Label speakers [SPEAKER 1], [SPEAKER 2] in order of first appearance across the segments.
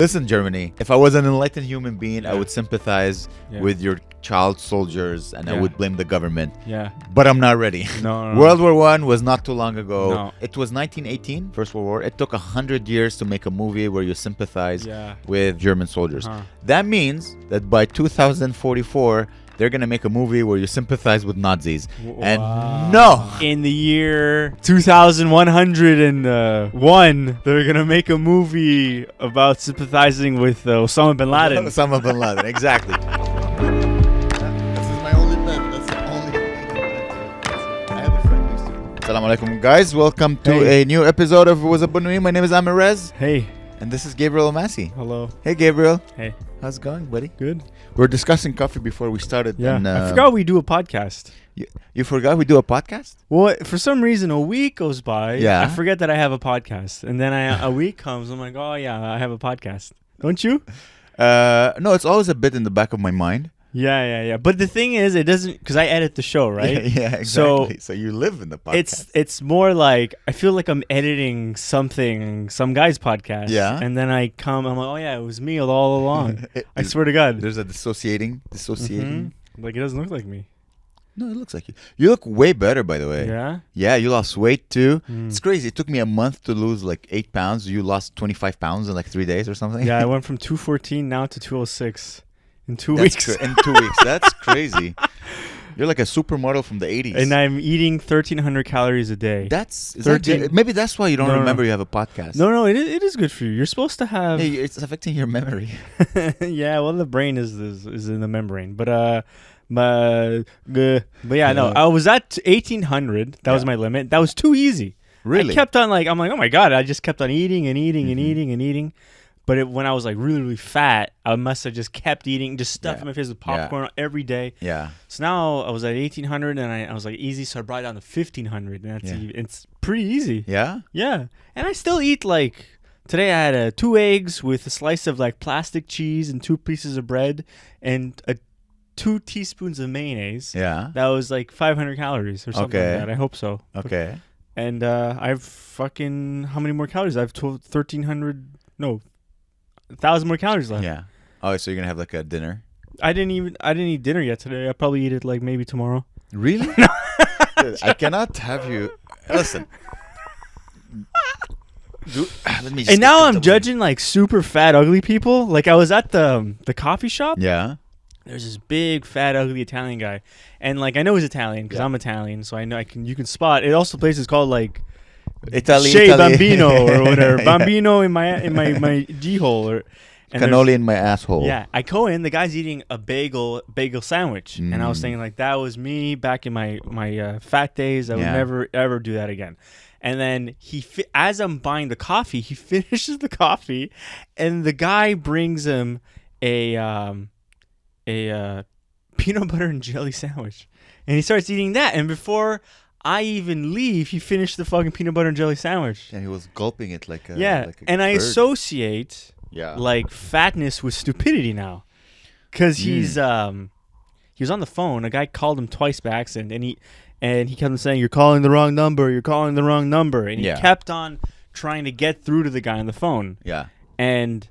[SPEAKER 1] Listen, Germany, if I was an enlightened human being, I would sympathize with your child soldiers and I would blame the government.
[SPEAKER 2] Yeah.
[SPEAKER 1] But I'm not ready.
[SPEAKER 2] No.
[SPEAKER 1] World War I was not too long ago.
[SPEAKER 2] No.
[SPEAKER 1] It was 1918, First World War. It took 100 years to make a movie where you sympathize with German soldiers. That means that by 2044, they're going to make a movie where you sympathize with Nazis. And no!
[SPEAKER 2] In the year 2101, they're going to make a movie about sympathizing with Osama bin Laden.
[SPEAKER 1] Osama bin Laden, exactly. This is my only bet. That's the only thing. I have a friend who used to. Assalamu alaikum, guys. Welcome to a new episode of Bonne Nuit. My name is Amer.
[SPEAKER 2] Hey.
[SPEAKER 1] And this is Gabriel Omassi.
[SPEAKER 2] Hello.
[SPEAKER 1] Hey, Gabriel.
[SPEAKER 2] Hey.
[SPEAKER 1] How's it going, buddy?
[SPEAKER 2] Good.
[SPEAKER 1] We're discussing coffee before we started.
[SPEAKER 2] Yeah.
[SPEAKER 1] And,
[SPEAKER 2] I forgot we do a podcast.
[SPEAKER 1] You forgot we do a podcast?
[SPEAKER 2] Well, for some reason, a week goes by.
[SPEAKER 1] Yeah.
[SPEAKER 2] I forget that I have a podcast. And then a week comes. I'm like, oh, yeah, I have a podcast. Don't you?
[SPEAKER 1] No, it's always a bit in the back of my mind.
[SPEAKER 2] Yeah. But the thing is, it doesn't, because I edit the show, right?
[SPEAKER 1] Yeah, exactly. So you live in the podcast.
[SPEAKER 2] It's more like, I feel like I'm editing some guy's podcast.
[SPEAKER 1] Yeah.
[SPEAKER 2] And then I'm like, oh yeah, it was me all along. I swear to God.
[SPEAKER 1] There's a dissociating.
[SPEAKER 2] Mm-hmm. Like, it doesn't look like me.
[SPEAKER 1] No, it looks like you. You look way better, by the way.
[SPEAKER 2] Yeah?
[SPEAKER 1] Yeah, you lost weight too. It's crazy. It took me a month to lose like 8 pounds. You lost 25 pounds in like 3 days or something.
[SPEAKER 2] Yeah, I went from 214 now to 206 in 2 weeks.
[SPEAKER 1] In 2 weeks. That's crazy. You're like a supermodel from the 80s.
[SPEAKER 2] And I'm eating 1,300 calories a day.
[SPEAKER 1] Maybe that's why you don't remember you have a podcast.
[SPEAKER 2] No, it is good for you. You're supposed to have...
[SPEAKER 1] Hey, it's affecting your memory.
[SPEAKER 2] Yeah, well, the brain is in the membrane. But yeah, no. I was at 1,800. That was my limit. That was too easy.
[SPEAKER 1] Really?
[SPEAKER 2] I kept on I'm like, oh my God. I just kept on eating and eating and eating and eating. But when I was like really, really fat, I must have just kept eating, just stuffing my face with popcorn every day.
[SPEAKER 1] Yeah.
[SPEAKER 2] So now I was at 1,800 and I was like easy. So I brought it down to 1,500. And it's pretty easy.
[SPEAKER 1] Yeah?
[SPEAKER 2] Yeah. And I still eat like... Today I had 2 eggs with a slice of like plastic cheese and 2 pieces of bread and 2 teaspoons of mayonnaise.
[SPEAKER 1] Yeah.
[SPEAKER 2] That was like 500 calories or something like that. I hope so.
[SPEAKER 1] Okay.
[SPEAKER 2] And I've fucking... How many more calories? I have 1,300... No. 1,000 more calories left.
[SPEAKER 1] Yeah. Oh, so you're going to have like a dinner?
[SPEAKER 2] I didn't eat dinner yet today. I'll probably eat it like maybe tomorrow.
[SPEAKER 1] Really? Dude, I cannot have you... Listen. Let me just
[SPEAKER 2] and now I'm judging like super fat, ugly people. Like I was at the coffee shop.
[SPEAKER 1] Yeah.
[SPEAKER 2] There's this big, fat, ugly Italian guy, and like I know he's Italian because I'm Italian, so I know you can spot it. Also, the place is called like Shea Bambino or whatever. Bambino in my G hole or
[SPEAKER 1] cannoli in my asshole.
[SPEAKER 2] Yeah, I go in. The guy's eating a bagel sandwich, and I was thinking like that was me back in my fat days. I would never ever do that again. And then as I'm buying the coffee, he finishes the coffee, and the guy brings him a peanut butter and jelly sandwich, and he starts eating that. And before I even leave, he finished the fucking peanut butter and jelly sandwich.
[SPEAKER 1] And he was gulping it like a
[SPEAKER 2] and I
[SPEAKER 1] bird.
[SPEAKER 2] associate like fatness with stupidity now, because he was on the phone. A guy called him twice by accident, and he kept on saying, "You're calling the wrong number. You're calling the wrong number," and he kept on trying to get through to the guy on the phone.
[SPEAKER 1] Yeah,
[SPEAKER 2] and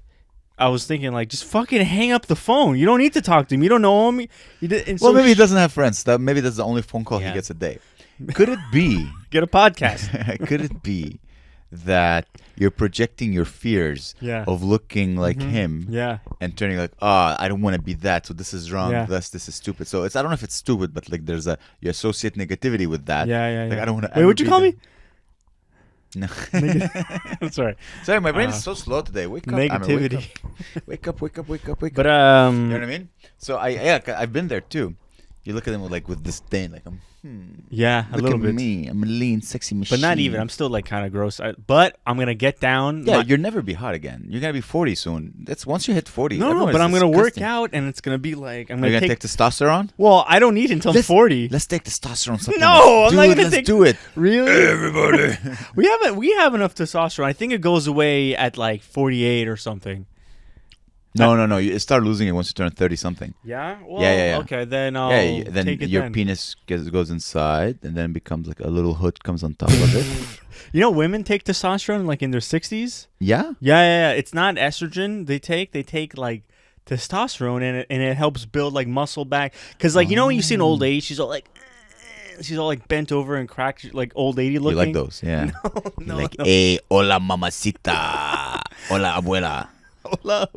[SPEAKER 2] I was thinking, like, just fucking hang up the phone. You don't need to talk to him. You don't know him.
[SPEAKER 1] Maybe he doesn't have friends. Maybe that's the only phone call he gets a day. Could it be...
[SPEAKER 2] Get a podcast.
[SPEAKER 1] Could it be that you're projecting your fears of looking like him and turning like, I don't want to be that, so this is wrong, thus this is stupid. So I don't know if it's stupid, but like you associate negativity with that.
[SPEAKER 2] Yeah.
[SPEAKER 1] Like, I don't want to...
[SPEAKER 2] Wait, what'd you call me?
[SPEAKER 1] No.
[SPEAKER 2] Sorry,
[SPEAKER 1] my brain is so slow today. Wake up.
[SPEAKER 2] Negativity.
[SPEAKER 1] Wake up. But
[SPEAKER 2] you know
[SPEAKER 1] what I mean? So I've been there too. You look at them with disdain, like
[SPEAKER 2] yeah, a little bit.
[SPEAKER 1] Look at me, I'm a lean, sexy machine.
[SPEAKER 2] But not even. I'm still like kind of gross. But I'm gonna get down.
[SPEAKER 1] Yeah, you'll never be hot again. You're gonna be 40 soon. That's once you hit 40.
[SPEAKER 2] No, but I'm gonna work out, and it's gonna be like I'm
[SPEAKER 1] gonna take testosterone.
[SPEAKER 2] Well, I don't need it until 40.
[SPEAKER 1] Let's take testosterone supplements.
[SPEAKER 2] No, I'm not gonna
[SPEAKER 1] let's do it.
[SPEAKER 2] Really,
[SPEAKER 1] everybody.
[SPEAKER 2] We have enough testosterone. I think it goes away at like 48 or something.
[SPEAKER 1] No. You start losing it once you turn 30 something.
[SPEAKER 2] Yeah. Well,
[SPEAKER 1] Yeah.
[SPEAKER 2] Okay, then I'll
[SPEAKER 1] Then
[SPEAKER 2] take it
[SPEAKER 1] your
[SPEAKER 2] then.
[SPEAKER 1] penis goes inside, and then becomes like a little hood comes on top of it.
[SPEAKER 2] You know, women take testosterone like in their 60s.
[SPEAKER 1] Yeah.
[SPEAKER 2] Yeah. It's not estrogen they take like testosterone, and it helps build like muscle back. Because like you know when you see an old lady, she's all like bent over and cracked, like old lady looking.
[SPEAKER 1] You like those? Yeah.
[SPEAKER 2] No.
[SPEAKER 1] Like, hey, hola mamacita, hola abuela.
[SPEAKER 2] Hola.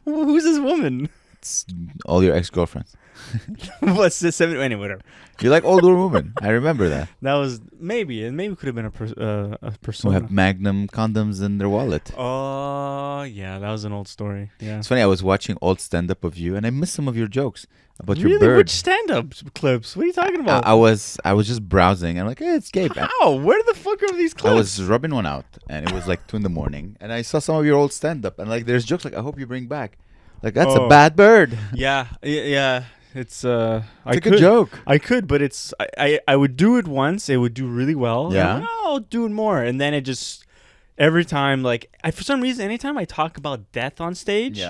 [SPEAKER 2] Who's this woman?
[SPEAKER 1] It's all your ex-girlfriends.
[SPEAKER 2] What's this? Anyway, whatever.
[SPEAKER 1] You like older women. I remember that.
[SPEAKER 2] That was maybe could have been a
[SPEAKER 1] Who
[SPEAKER 2] persona.
[SPEAKER 1] have Magnum condoms in their wallet.
[SPEAKER 2] Oh, yeah, that was an old story. Yeah.
[SPEAKER 1] It's funny, I was watching old stand-up of you, and I missed some of your jokes about your
[SPEAKER 2] Really?
[SPEAKER 1] bird.
[SPEAKER 2] Which stand-up clips? What are you talking about?
[SPEAKER 1] I was just browsing, and I'm like, hey, it's Gabe.
[SPEAKER 2] How? Where the fuck are these clips?
[SPEAKER 1] I was rubbing one out, and it was like 2 a.m, and I saw some of your old stand-up, and like there's jokes like, I hope you bring back. Like, that's a bad bird.
[SPEAKER 2] Yeah. It's
[SPEAKER 1] a good joke.
[SPEAKER 2] I could, but it's I would do it once. It would do really well.
[SPEAKER 1] Yeah.
[SPEAKER 2] And I'll do it more, and then it just every time like for some reason, anytime I talk about death on stage,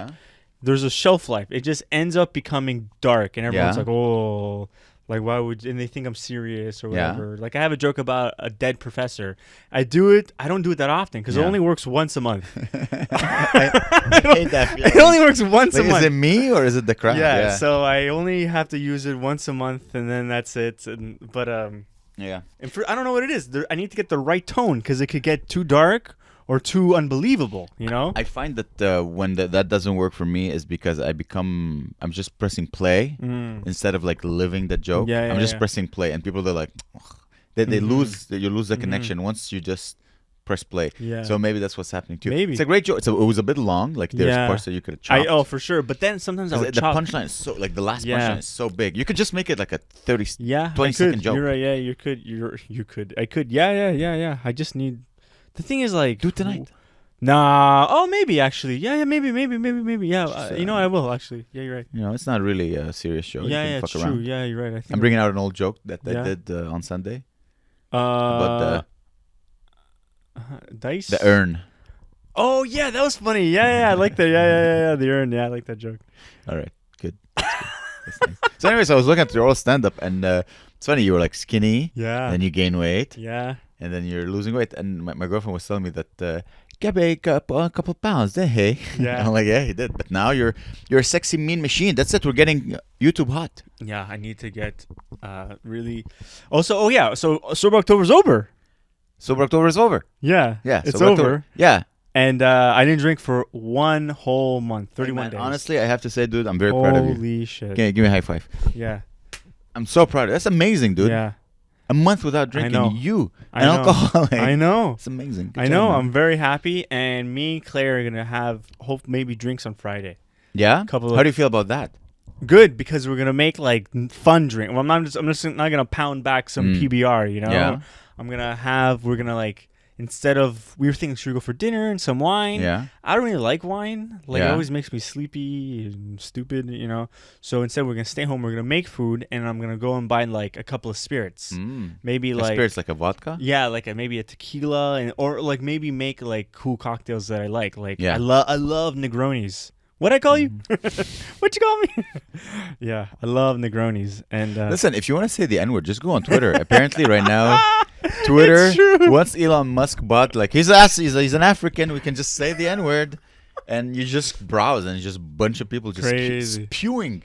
[SPEAKER 2] there's a shelf life. It just ends up becoming dark, and everyone's like, oh. Like, why would... And they think I'm serious or whatever. Yeah. Like, I have a joke about a dead professor. I don't do it that often because it only works once a month.
[SPEAKER 1] I hate that feeling.
[SPEAKER 2] It only works once a month.
[SPEAKER 1] Is it me or is it the crowd?
[SPEAKER 2] Yeah, so I only have to use it once a month, and then that's it. But
[SPEAKER 1] yeah.
[SPEAKER 2] And I don't know what it is. I need to get the right tone because it could get too dark or too unbelievable, you know?
[SPEAKER 1] I find that when that doesn't work for me is because I'm just pressing play instead of like living the joke. I'm just pressing play, and people are like, ugh. They lose the connection once you just press play. Yeah. So maybe that's what's happening too. Maybe. It's a great joke. So it was a bit long. Like there's parts that you could have chopped.
[SPEAKER 2] Oh, for sure. But then sometimes I would
[SPEAKER 1] the punchline is so like the last punchline is so big. You could just make it like a 20-second joke.
[SPEAKER 2] You're right. Yeah, you could. I could. Yeah. I just need. The thing is, like,
[SPEAKER 1] do it tonight.
[SPEAKER 2] Nah. Oh, maybe actually. Yeah. Maybe. Yeah. You know, I will actually. Yeah, you're right.
[SPEAKER 1] You know, it's not really a serious show.
[SPEAKER 2] Yeah, it's true. Yeah, you're right.
[SPEAKER 1] I'm bringing out an old joke that I did on Sunday. But
[SPEAKER 2] dice.
[SPEAKER 1] The urn.
[SPEAKER 2] Oh yeah, that was funny. Yeah. I like that. Yeah. The urn. Yeah, I like that joke.
[SPEAKER 1] All right. Good. That's nice. So, anyways, I was looking at your old stand-up, and it's funny. You were like skinny.
[SPEAKER 2] Yeah.
[SPEAKER 1] Then you gain weight.
[SPEAKER 2] Yeah.
[SPEAKER 1] And then you're losing weight. And my girlfriend was telling me that Gabe got a couple pounds, hey? Yeah. I'm like, yeah, he did. But now you're a sexy mean machine. That's it. We're getting YouTube hot.
[SPEAKER 2] Yeah, I need to get really. Also, oh yeah. So Sober October's over.
[SPEAKER 1] Sober October is over.
[SPEAKER 2] Yeah. It's over.
[SPEAKER 1] October. Yeah.
[SPEAKER 2] And I didn't drink for 1 whole month, 31 days.
[SPEAKER 1] Honestly, I have to say, dude, I'm very proud of you.
[SPEAKER 2] Holy shit.
[SPEAKER 1] Okay, give me a high five.
[SPEAKER 2] Yeah.
[SPEAKER 1] I'm so proud. That's amazing, dude.
[SPEAKER 2] Yeah.
[SPEAKER 1] A month without drinking. An alcoholic.
[SPEAKER 2] I know.
[SPEAKER 1] It's amazing.
[SPEAKER 2] Good job, man. I'm very happy. And me and Claire are going to have maybe drinks on Friday.
[SPEAKER 1] Yeah? How do you feel about that?
[SPEAKER 2] Good, because we're going to make like fun drink. Well, I'm just not going to pound back some PBR, you know? Yeah. We're going to like, instead of, we were thinking, should we go for dinner and some wine?
[SPEAKER 1] Yeah.
[SPEAKER 2] I don't really like wine. Like, it always makes me sleepy and stupid, you know? So instead, we're going to stay home. We're going to make food, and I'm going to go and buy, like, a couple of spirits. Maybe, like...
[SPEAKER 1] spirits, like a vodka?
[SPEAKER 2] Yeah, like maybe a tequila, or, like, maybe make, like, cool cocktails that I like. Like, I love Negronis. What'd I call you? What'd you call me? Yeah, I love Negronis. And
[SPEAKER 1] listen, if you want to say the N-word, just go on Twitter. Apparently, right now, Twitter, once Elon Musk bought, like, he's an African, we can just say the N-word, and you just browse, and it's just a bunch of people just spewing.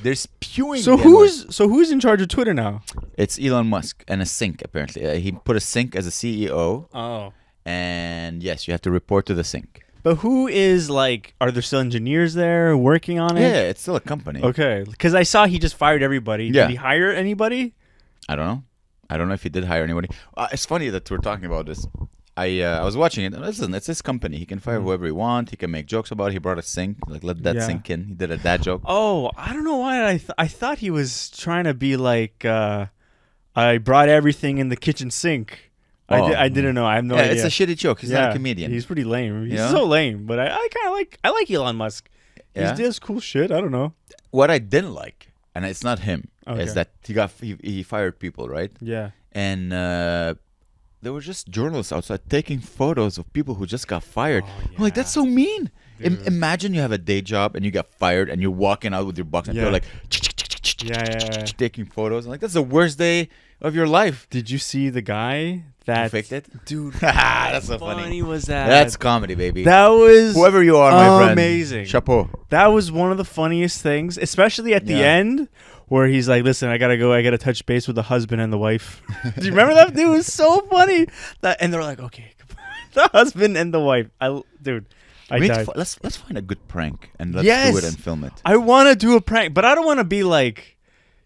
[SPEAKER 1] They're spewing.
[SPEAKER 2] So who's in charge of Twitter now?
[SPEAKER 1] It's Elon Musk and a singh, apparently. He put a singh as a CEO.
[SPEAKER 2] Oh.
[SPEAKER 1] And yes, you have to report to the singh.
[SPEAKER 2] But who is, like, are there still engineers there working on it?
[SPEAKER 1] Yeah, it's still a company.
[SPEAKER 2] Okay. Because I saw he just fired everybody.
[SPEAKER 1] Yeah.
[SPEAKER 2] Did he hire anybody?
[SPEAKER 1] I don't know if he did hire anybody. It's funny that we're talking about this. I was watching it. Listen, it's his company. He can fire whoever he wants. He can make jokes about it. He brought a sink. Like, let that sink in. He did a dad joke.
[SPEAKER 2] Oh, I don't know why I thought he was trying to be like, I brought everything in the kitchen sink. I didn't know. I have no idea.
[SPEAKER 1] It's a shitty joke. He's not a comedian.
[SPEAKER 2] He's pretty lame. He's so lame. But I kind of like Elon Musk. He does cool shit. I don't know.
[SPEAKER 1] What I didn't like, and it's not him, is that he fired people, right?
[SPEAKER 2] Yeah.
[SPEAKER 1] And there were just journalists outside taking photos of people who just got fired. I'm like, that's so mean. Imagine you have a day job and you get fired and you're walking out with your box and you're like, taking photos. Like, that's the worst day of your life.
[SPEAKER 2] Did you see the guy that
[SPEAKER 1] faked it?
[SPEAKER 2] Dude,
[SPEAKER 1] that's so funny.
[SPEAKER 2] Was that?
[SPEAKER 1] That's comedy, baby.
[SPEAKER 2] That was
[SPEAKER 1] whoever you are, my friend.
[SPEAKER 2] Amazing.
[SPEAKER 1] Chapeau.
[SPEAKER 2] That was one of the funniest things, especially at the end where he's like, "Listen, I gotta go. I gotta touch base with the husband and the wife." Do you remember that? Dude, it was so funny. And they're like, "Okay, the husband and the wife." I died.
[SPEAKER 1] Let's find a good prank and let's do it and film it.
[SPEAKER 2] I want to do a prank, but I don't want to be like.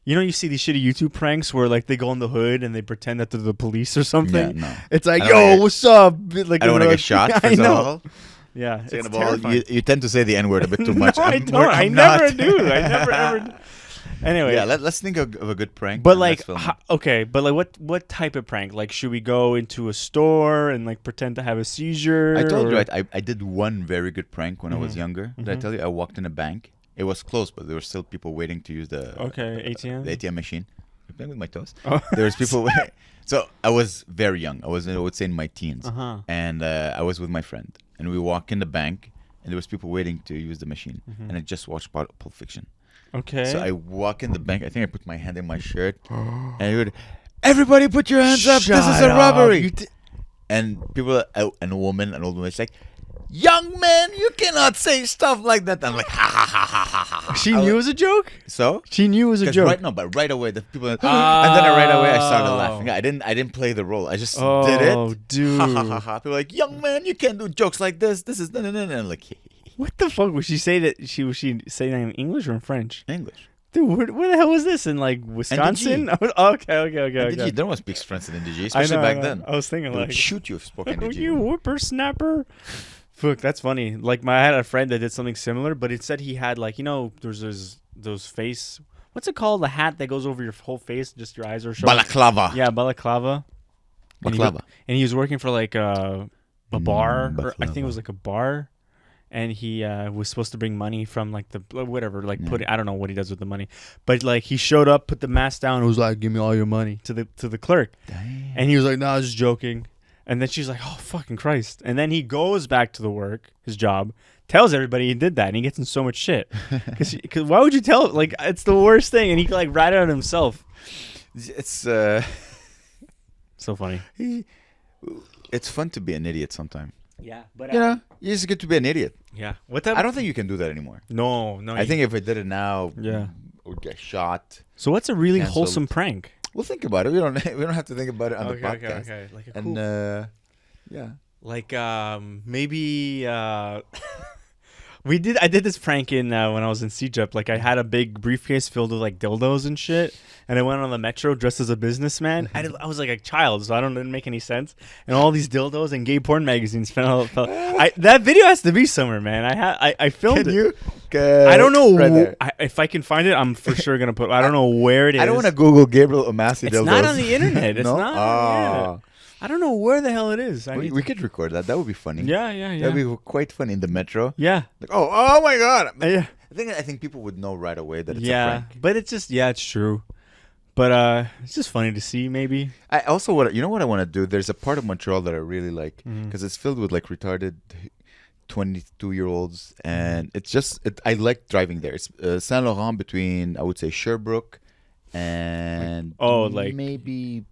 [SPEAKER 2] You see these shitty YouTube pranks where like they go in the hood and they pretend that they're the police or something.
[SPEAKER 1] Yeah, no.
[SPEAKER 2] It's like, yo, what's up? Like,
[SPEAKER 1] I don't want to get shot.
[SPEAKER 2] I know. Yeah,
[SPEAKER 1] it's terrifying. You tend to say the N-word a bit too much.
[SPEAKER 2] No, I don't. I never do. I never ever do. Anyway.
[SPEAKER 1] Yeah, let's think of a good prank.
[SPEAKER 2] But like, what type of prank? Like, should we go into a store and like pretend to have a seizure?
[SPEAKER 1] I told you, I did one very good prank when I was younger. Did I tell you? I walked in a bank. It was closed, but there were still people waiting to use the
[SPEAKER 2] ATM.
[SPEAKER 1] The ATM machine. I'm playing with my toes. Oh. There was people. So I was very young. I would say in my teens, and I was with my friend, and we walk in the bank, and there was people waiting to use the machine, and I just watched Pulp Fiction.
[SPEAKER 2] Okay.
[SPEAKER 1] So I walk in the bank. I think I put my hand in my shirt, and I would, everybody put your hands up. This is a robbery. And people, and a woman, an old woman, she's like, young man, you cannot say stuff like that. I'm like, ha ha ha ha ha ha.
[SPEAKER 2] She knew it was a joke?
[SPEAKER 1] So?
[SPEAKER 2] She knew it was a joke.
[SPEAKER 1] But right away the people and then right away I started laughing. I didn't play the role. I just did it.
[SPEAKER 2] Oh, dude.
[SPEAKER 1] Ha ha ha ha. People were like, young man, you can't do jokes like this. This is and I'm like,
[SPEAKER 2] what the fuck? Was she say that say that in English or in French?
[SPEAKER 1] English.
[SPEAKER 2] Dude, where the hell was this? In like Wisconsin? Okay.
[SPEAKER 1] No one speaks French in NDG, especially back then.
[SPEAKER 2] I was thinking
[SPEAKER 1] they
[SPEAKER 2] like
[SPEAKER 1] would shoot you if you spoke NDG.
[SPEAKER 2] You whippersnapper. Fuck, that's funny. Like, I had a friend that did something similar, but it said he had, like, there's those face... What's it called? The hat that goes over your whole face, just your eyes are showing.
[SPEAKER 1] Balaclava.
[SPEAKER 2] Yeah, balaclava. And he was working for, like, a bar. Or I think it was, like, a bar. And he was supposed to bring money from, like, the... Whatever. Like, I don't know what he does with the money. But, like, he showed up, put the mask down, and was like, give me all your money to the clerk. Dang. And he was like, no, I was just joking. And then she's like, oh, fucking Christ. And then he goes back to the work, his job, tells everybody he did that, and he gets in so much shit. Because why would you tell him? Like, it's the worst thing. And he, like, ratted on himself.
[SPEAKER 1] It's
[SPEAKER 2] so funny.
[SPEAKER 1] It's fun to be an idiot sometimes.
[SPEAKER 2] Yeah. But
[SPEAKER 1] you just get to be an idiot.
[SPEAKER 2] Yeah.
[SPEAKER 1] I don't think you can do that anymore.
[SPEAKER 2] No.
[SPEAKER 1] I think if I did it now, would get shot.
[SPEAKER 2] So what's a really wholesome prank?
[SPEAKER 1] We'll think about it. We don't have to think about it on the podcast.
[SPEAKER 2] Okay. Like a
[SPEAKER 1] cool... yeah.
[SPEAKER 2] Like maybe I did this prank in when I was in Egypt. Like, I had a big briefcase filled with like dildos and shit, and I went on the metro dressed as a businessman. I was like a child, so didn't make any sense. And all these dildos and gay porn magazines fell. That video has to be somewhere, man. I filmed it. I don't know if I can find it. I'm for sure gonna put. I don't know where it is.
[SPEAKER 1] I don't want to Google Gabriel Omassi dildos.
[SPEAKER 2] It's not on the internet. It's
[SPEAKER 1] no?
[SPEAKER 2] not. On the internet. I don't know where the hell it is.
[SPEAKER 1] We could record that. That would be funny.
[SPEAKER 2] Yeah.
[SPEAKER 1] That'd be quite funny in the metro.
[SPEAKER 2] Yeah.
[SPEAKER 1] Like, oh my god.
[SPEAKER 2] Yeah.
[SPEAKER 1] I think people would know right away that it's a prank.
[SPEAKER 2] But it's just it's true. But it's just funny to see, maybe.
[SPEAKER 1] I also what I want to do. There's a part of Montreal that I really like because it's filled with like retarded 22-year-olds, and it's just I like driving there. It's Saint Laurent between, I would say, Sherbrooke and maybe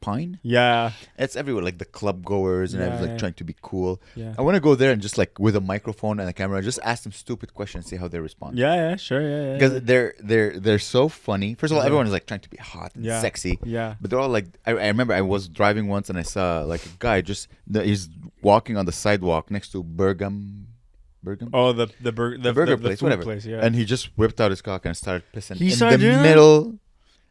[SPEAKER 1] Pine.
[SPEAKER 2] Yeah,
[SPEAKER 1] it's everywhere, like the club goers and everyone trying to be cool.
[SPEAKER 2] Yeah,
[SPEAKER 1] I want to go there and just like with a microphone and a camera, just ask them stupid questions, see how they respond.
[SPEAKER 2] Yeah, sure, yeah.
[SPEAKER 1] Because they're so funny. First of all, everyone is like trying to be hot and sexy.
[SPEAKER 2] Yeah,
[SPEAKER 1] but they're all like, I remember I was driving once and I saw like a guy he's walking on the sidewalk next to Bergam.
[SPEAKER 2] Oh, the burger
[SPEAKER 1] place, whatever.
[SPEAKER 2] Place, yeah.
[SPEAKER 1] And he just whipped out his cock and started pissing
[SPEAKER 2] in the
[SPEAKER 1] middle.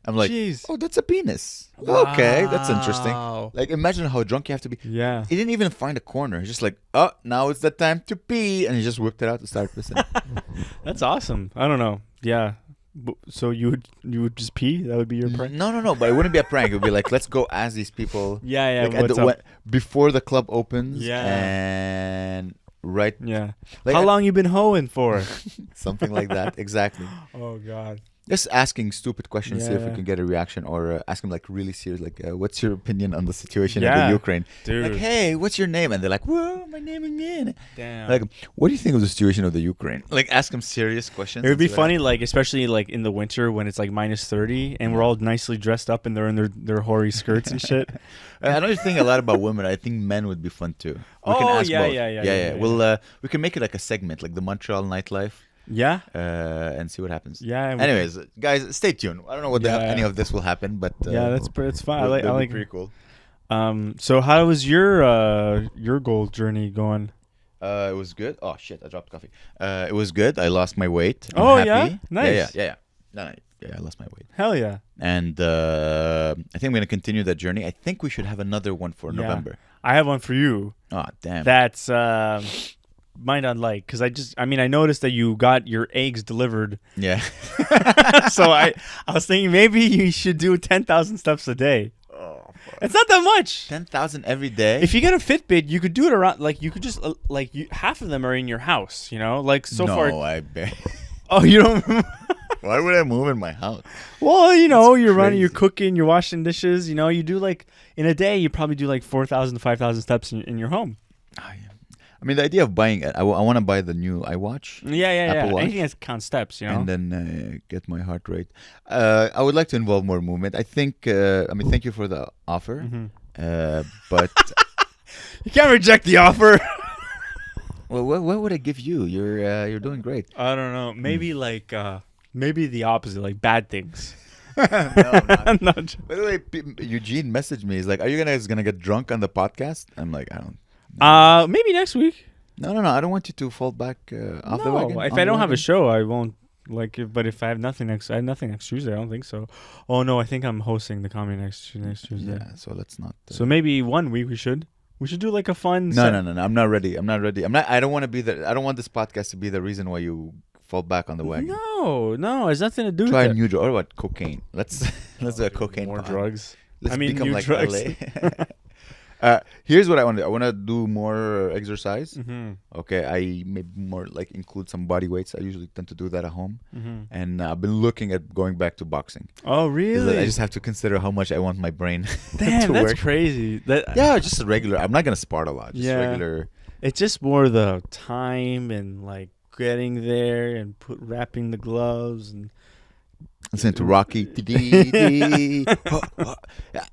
[SPEAKER 1] I'm like,
[SPEAKER 2] jeez.
[SPEAKER 1] Oh, that's a penis.
[SPEAKER 2] Wow.
[SPEAKER 1] Okay, that's interesting. Like, imagine how drunk you have to be.
[SPEAKER 2] Yeah.
[SPEAKER 1] He didn't even find a corner. He's just like, oh, now it's the time to pee. And he just whipped it out and started pissing.
[SPEAKER 2] That's awesome. I don't know. Yeah. So you would just pee? That would be your prank?
[SPEAKER 1] No. But it wouldn't be a prank. It would be like, let's go ask these people.
[SPEAKER 2] Yeah.
[SPEAKER 1] Like before the club opens.
[SPEAKER 2] Yeah.
[SPEAKER 1] And yeah.
[SPEAKER 2] Like, how long you been hoeing for?
[SPEAKER 1] Something like that. Exactly.
[SPEAKER 2] Oh, God.
[SPEAKER 1] Just asking stupid questions, see if we can get a reaction, or ask them like really serious, like, what's your opinion on the situation in the Ukraine?
[SPEAKER 2] Dude.
[SPEAKER 1] Like, hey, what's your name? And they're like, whoa, my name is Min.
[SPEAKER 2] Damn.
[SPEAKER 1] Like, what do you think of the situation of the Ukraine? Like, ask them serious questions.
[SPEAKER 2] It would be funny, like, especially like in the winter when it's like -30 and we're all nicely dressed up and they're in their hoary skirts and shit.
[SPEAKER 1] I don't think a lot about women. I think men would be fun too. We can ask both. Yeah. We'll we can make it like a segment, like the Montreal nightlife.
[SPEAKER 2] Yeah.
[SPEAKER 1] And see what happens.
[SPEAKER 2] Yeah.
[SPEAKER 1] Anyways, guys, stay tuned. I don't know what any of this will happen, but
[SPEAKER 2] it's fun. I like
[SPEAKER 1] pretty cool.
[SPEAKER 2] So how was your goal journey going?
[SPEAKER 1] It was good. Oh shit, I dropped coffee. It was good. I lost my weight.
[SPEAKER 2] I'm happy. Nice.
[SPEAKER 1] Yeah. No, I lost my weight.
[SPEAKER 2] Hell yeah.
[SPEAKER 1] And I think I'm gonna continue that journey. I think we should have another one for November.
[SPEAKER 2] I have one for you.
[SPEAKER 1] Oh damn.
[SPEAKER 2] That's might not like, because I noticed that you got your eggs delivered.
[SPEAKER 1] Yeah.
[SPEAKER 2] So I was thinking maybe you should do 10,000 steps a day.
[SPEAKER 1] Oh, fuck.
[SPEAKER 2] It's not that much.
[SPEAKER 1] 10,000 every day.
[SPEAKER 2] If you get a Fitbit, you could do it around, like, you could just half of them are in your house, you know, like far.
[SPEAKER 1] No, I bet.
[SPEAKER 2] Oh, you don't.
[SPEAKER 1] Why would I move in my house?
[SPEAKER 2] Well, you know, you're running, you're cooking, you're washing dishes. You know, you do like in a day, you probably do like 4,000 to 5,000 steps in your home.
[SPEAKER 1] Oh, yeah. I mean, the idea of buying it, I want to buy the new iWatch.
[SPEAKER 2] Yeah.
[SPEAKER 1] Watch,
[SPEAKER 2] anything that counts steps, you know.
[SPEAKER 1] And then get my heart rate. I would like to involve more movement. I think. Thank you for the offer.
[SPEAKER 2] Mm-hmm.
[SPEAKER 1] But
[SPEAKER 2] you can't reject the offer.
[SPEAKER 1] Well, what would I give you? You're doing great.
[SPEAKER 2] I don't know. Maybe maybe the opposite, like bad things.
[SPEAKER 1] No, I'm not. By the way, Eugene messaged me. He's like, "Are you guys gonna get drunk on the podcast?" I'm like, "I don't." No.
[SPEAKER 2] Maybe next week.
[SPEAKER 1] No. I don't want you to fall back off the wagon.
[SPEAKER 2] If I don't have a show, I won't. But if I have nothing next Tuesday. I don't think so. Oh no, I think I'm hosting the comedy next Tuesday.
[SPEAKER 1] Yeah, so let's not.
[SPEAKER 2] So maybe 1 week we should do like a fun.
[SPEAKER 1] No. I'm not ready. I don't want to be I don't want this podcast to be the reason why you fall back on the wagon.
[SPEAKER 2] No, it has nothing to do with
[SPEAKER 1] Try
[SPEAKER 2] that.
[SPEAKER 1] a new drug. Or what? Cocaine. Let's do a cocaine.
[SPEAKER 2] More drugs.
[SPEAKER 1] Let's become
[SPEAKER 2] new
[SPEAKER 1] like
[SPEAKER 2] drugs.
[SPEAKER 1] LA. Here's what I want to do. I want to do more exercise.
[SPEAKER 2] Mm-hmm.
[SPEAKER 1] Okay, I maybe more like include some body weights. I usually tend to do that at home.
[SPEAKER 2] Mm-hmm.
[SPEAKER 1] And I've been looking at going back to boxing.
[SPEAKER 2] Oh, really?
[SPEAKER 1] I just have to consider how much I want my brain
[SPEAKER 2] Damn,
[SPEAKER 1] to
[SPEAKER 2] that's
[SPEAKER 1] work.
[SPEAKER 2] crazy.
[SPEAKER 1] Yeah, just a regular. I'm not going to spart a lot. Just regular.
[SPEAKER 2] It's just more the time and like getting there and wrapping the gloves and
[SPEAKER 1] listen to Rocky.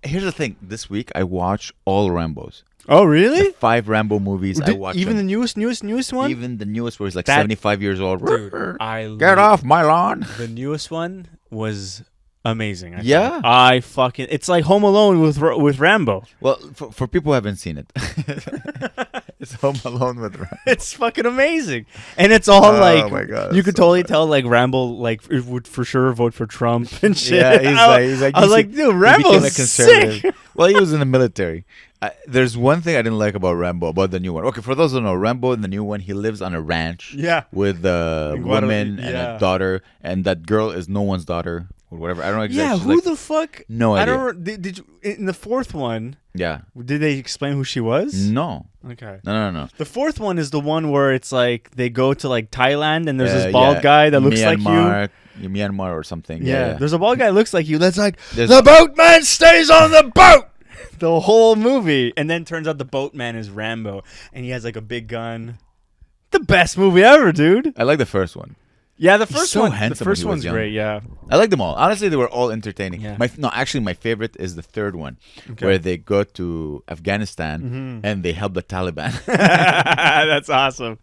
[SPEAKER 1] Here's the thing. This week I watched all Rambos.
[SPEAKER 2] Oh, really?
[SPEAKER 1] The 5 Rambo movies. I watched
[SPEAKER 2] even
[SPEAKER 1] them.
[SPEAKER 2] the newest one.
[SPEAKER 1] Even the newest, where he's like 75 years old.
[SPEAKER 2] Dude,
[SPEAKER 1] get off my lawn.
[SPEAKER 2] The newest one was amazing.
[SPEAKER 1] Yeah.
[SPEAKER 2] It's like Home Alone with Rambo.
[SPEAKER 1] Well, for people who haven't seen it, it's Home Alone with Rambo.
[SPEAKER 2] It's fucking amazing, and it's all
[SPEAKER 1] oh my God,
[SPEAKER 2] you could totally tell like Rambo like would for sure vote for Trump and shit.
[SPEAKER 1] Yeah, he's like
[SPEAKER 2] I was like, dude, Rambo's sick.
[SPEAKER 1] Well, he was in the military. There's one thing I didn't like about Rambo, about the new one. Okay, for those who don't know, Rambo in the new one, he lives on a ranch with a woman and a daughter, and that girl is no one's daughter or whatever. I don't know exactly.
[SPEAKER 2] Yeah, who the fuck?
[SPEAKER 1] No idea.
[SPEAKER 2] I don't. Did you, in the fourth one?
[SPEAKER 1] Yeah.
[SPEAKER 2] Did they explain who she was?
[SPEAKER 1] No.
[SPEAKER 2] Okay.
[SPEAKER 1] No.
[SPEAKER 2] The fourth one is the one where it's like they go to like Thailand and there's this bald guy that looks like you.
[SPEAKER 1] Myanmar or something.
[SPEAKER 2] Yeah. There's a bald guy that looks like you. That's like the boatman stays on the boat. The whole movie, and then turns out the boatman is Rambo, and he has like a big gun. The best movie ever, dude.
[SPEAKER 1] I like the first one.
[SPEAKER 2] Yeah, the first one.
[SPEAKER 1] Handsome
[SPEAKER 2] the first one's great. Yeah,
[SPEAKER 1] I like them all. Honestly, they were all entertaining.
[SPEAKER 2] Yeah.
[SPEAKER 1] Actually, my favorite is the third one, where they go to Afghanistan and they help the Taliban.
[SPEAKER 2] That's awesome.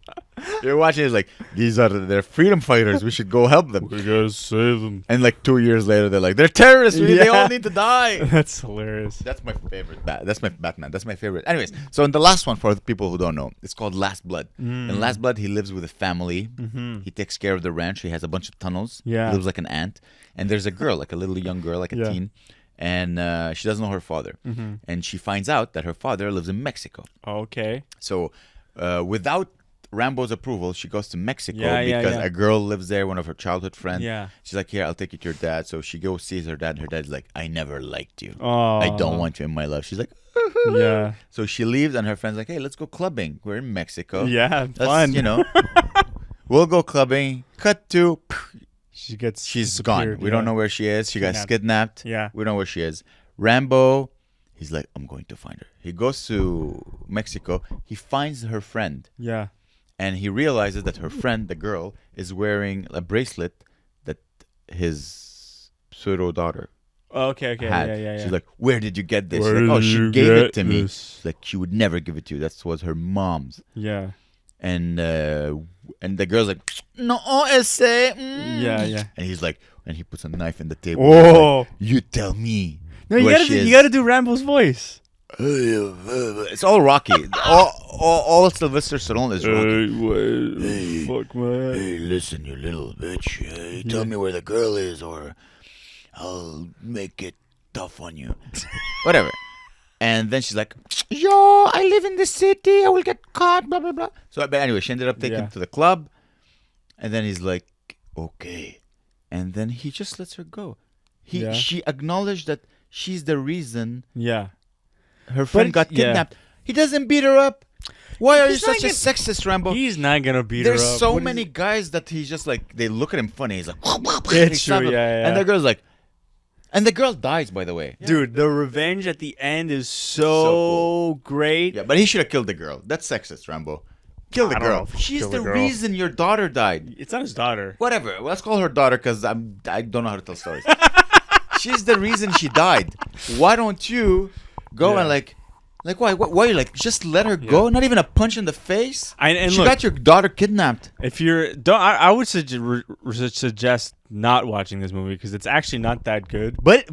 [SPEAKER 1] You're watching, it's like, they're freedom fighters. We should go help them.
[SPEAKER 2] We gotta save them.
[SPEAKER 1] And like 2 years later, they're like, they're terrorists. They all need to die.
[SPEAKER 2] That's hilarious.
[SPEAKER 1] That's my favorite. That's my Batman. That's my favorite. Anyways, so in the last one, for the people who don't know, it's called Last Blood. In Last Blood, he lives with a family. He takes care of the ranch. He has a bunch of tunnels.
[SPEAKER 2] Yeah.
[SPEAKER 1] He lives like an ant. And there's a girl, like a little young girl, like a teen. And she doesn't know her father. And she finds out that her father lives in Mexico.
[SPEAKER 2] Okay.
[SPEAKER 1] So without Rambo's approval, she goes to Mexico because a girl lives there, one of her childhood friends.
[SPEAKER 2] Yeah.
[SPEAKER 1] She's like, here, I'll take you to your dad. So she goes, sees her dad. Her dad's like, I never liked you.
[SPEAKER 2] Oh.
[SPEAKER 1] I don't want you in my life. She's like,
[SPEAKER 2] yeah.
[SPEAKER 1] So she leaves, and her friend's like, hey, let's go clubbing. We're in Mexico.
[SPEAKER 2] Yeah, fun.
[SPEAKER 1] We'll go clubbing. Cut to, she's gone. We don't know where she is. She got kidnapped.
[SPEAKER 2] Yeah.
[SPEAKER 1] We don't know where she is. Rambo, he's like, I'm going to find her. He goes to Mexico. He finds her friend.
[SPEAKER 2] Yeah.
[SPEAKER 1] And he realizes that her friend, the girl, is wearing a bracelet that his pseudo daughter
[SPEAKER 2] had. Yeah.
[SPEAKER 1] She's like, where did you get this? Like, she gave it to me. She's like, she would never give it to you. That was her mom's.
[SPEAKER 2] Yeah.
[SPEAKER 1] And the girl's like, no, ese.
[SPEAKER 2] Yeah.
[SPEAKER 1] And he's like, and he puts a knife in the table.
[SPEAKER 2] Whoa.
[SPEAKER 1] Like, you tell me.
[SPEAKER 2] No, you gotta do Rambo's voice.
[SPEAKER 1] It's all Rocky. all Sylvester Stallone is Rocky.
[SPEAKER 2] Fuck, man.
[SPEAKER 1] Hey, listen, you little bitch. Tell me where the girl is, or I'll make it tough on you. Whatever. And then she's like, yo, I live in the city. I will get caught, blah, blah, blah. So, but anyway, she ended up taking him to the club. And then he's like, okay. And then he just lets her go. She acknowledged that she's the reason her friend got kidnapped. He doesn't beat her up. Why are you such a sexist, Rambo?
[SPEAKER 2] He's not going to beat her up.
[SPEAKER 1] There's so many guys that he's just like, they look at him funny. He's like,
[SPEAKER 2] it's true,
[SPEAKER 1] and the girl's like, and the girl dies, by the way.
[SPEAKER 2] Dude, the revenge at the end is so great.
[SPEAKER 1] Yeah, but he should have killed the girl. That's sexist, Rambo. Kill the girl. She's the reason your daughter died.
[SPEAKER 2] It's not his daughter.
[SPEAKER 1] Whatever. Let's call her daughter because I don't know how to tell stories. She's the reason she died. Why don't you go and like why you like just let her go? Not even a punch in the face.
[SPEAKER 2] And
[SPEAKER 1] she
[SPEAKER 2] look,
[SPEAKER 1] got your daughter kidnapped.
[SPEAKER 2] If you're I would suggest not watching this movie because it's actually not that good. But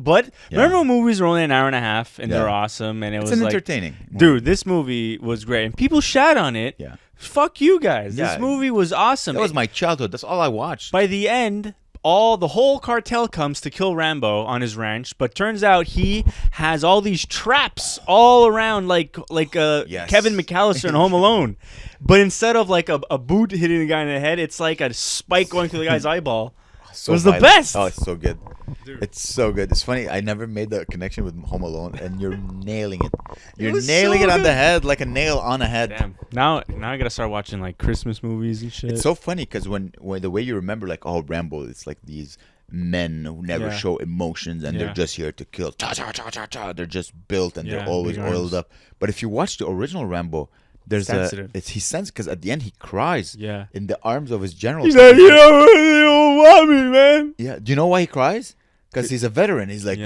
[SPEAKER 2] remember when movies were only an hour and a half and they're awesome and it's
[SPEAKER 1] entertaining.
[SPEAKER 2] Dude, this movie was great and people shat on it.
[SPEAKER 1] Yeah.
[SPEAKER 2] Fuck you guys. This movie was awesome.
[SPEAKER 1] That was my childhood. That's all I watched.
[SPEAKER 2] By the end, the whole cartel comes to kill Rambo on his ranch, but turns out he has all these traps all around, like Kevin McAllister in Home Alone. But instead of like a boot hitting the guy in the head, it's like a spike going through the guy's eyeball.
[SPEAKER 1] So
[SPEAKER 2] it was the best.
[SPEAKER 1] Oh, it's so good. Dude. It's so good. It's funny. I never made the connection with Home Alone, and you're nailing it. You're nailing it on the head like a nail on a head.
[SPEAKER 2] Damn. Now I gotta start watching like Christmas movies and shit.
[SPEAKER 1] It's so funny because when the way you remember like Rambo, it's like these men who never show emotions and they're just here to kill. Cha cha cha cha cha. They're just built and they're always oiled up. But if you watch the original Rambo, there's he's sensitive because at the end he cries in the arms of his general.
[SPEAKER 2] He's like, you don't want me, man.
[SPEAKER 1] Yeah. Do you know why he cries? Because he's a veteran. He's like,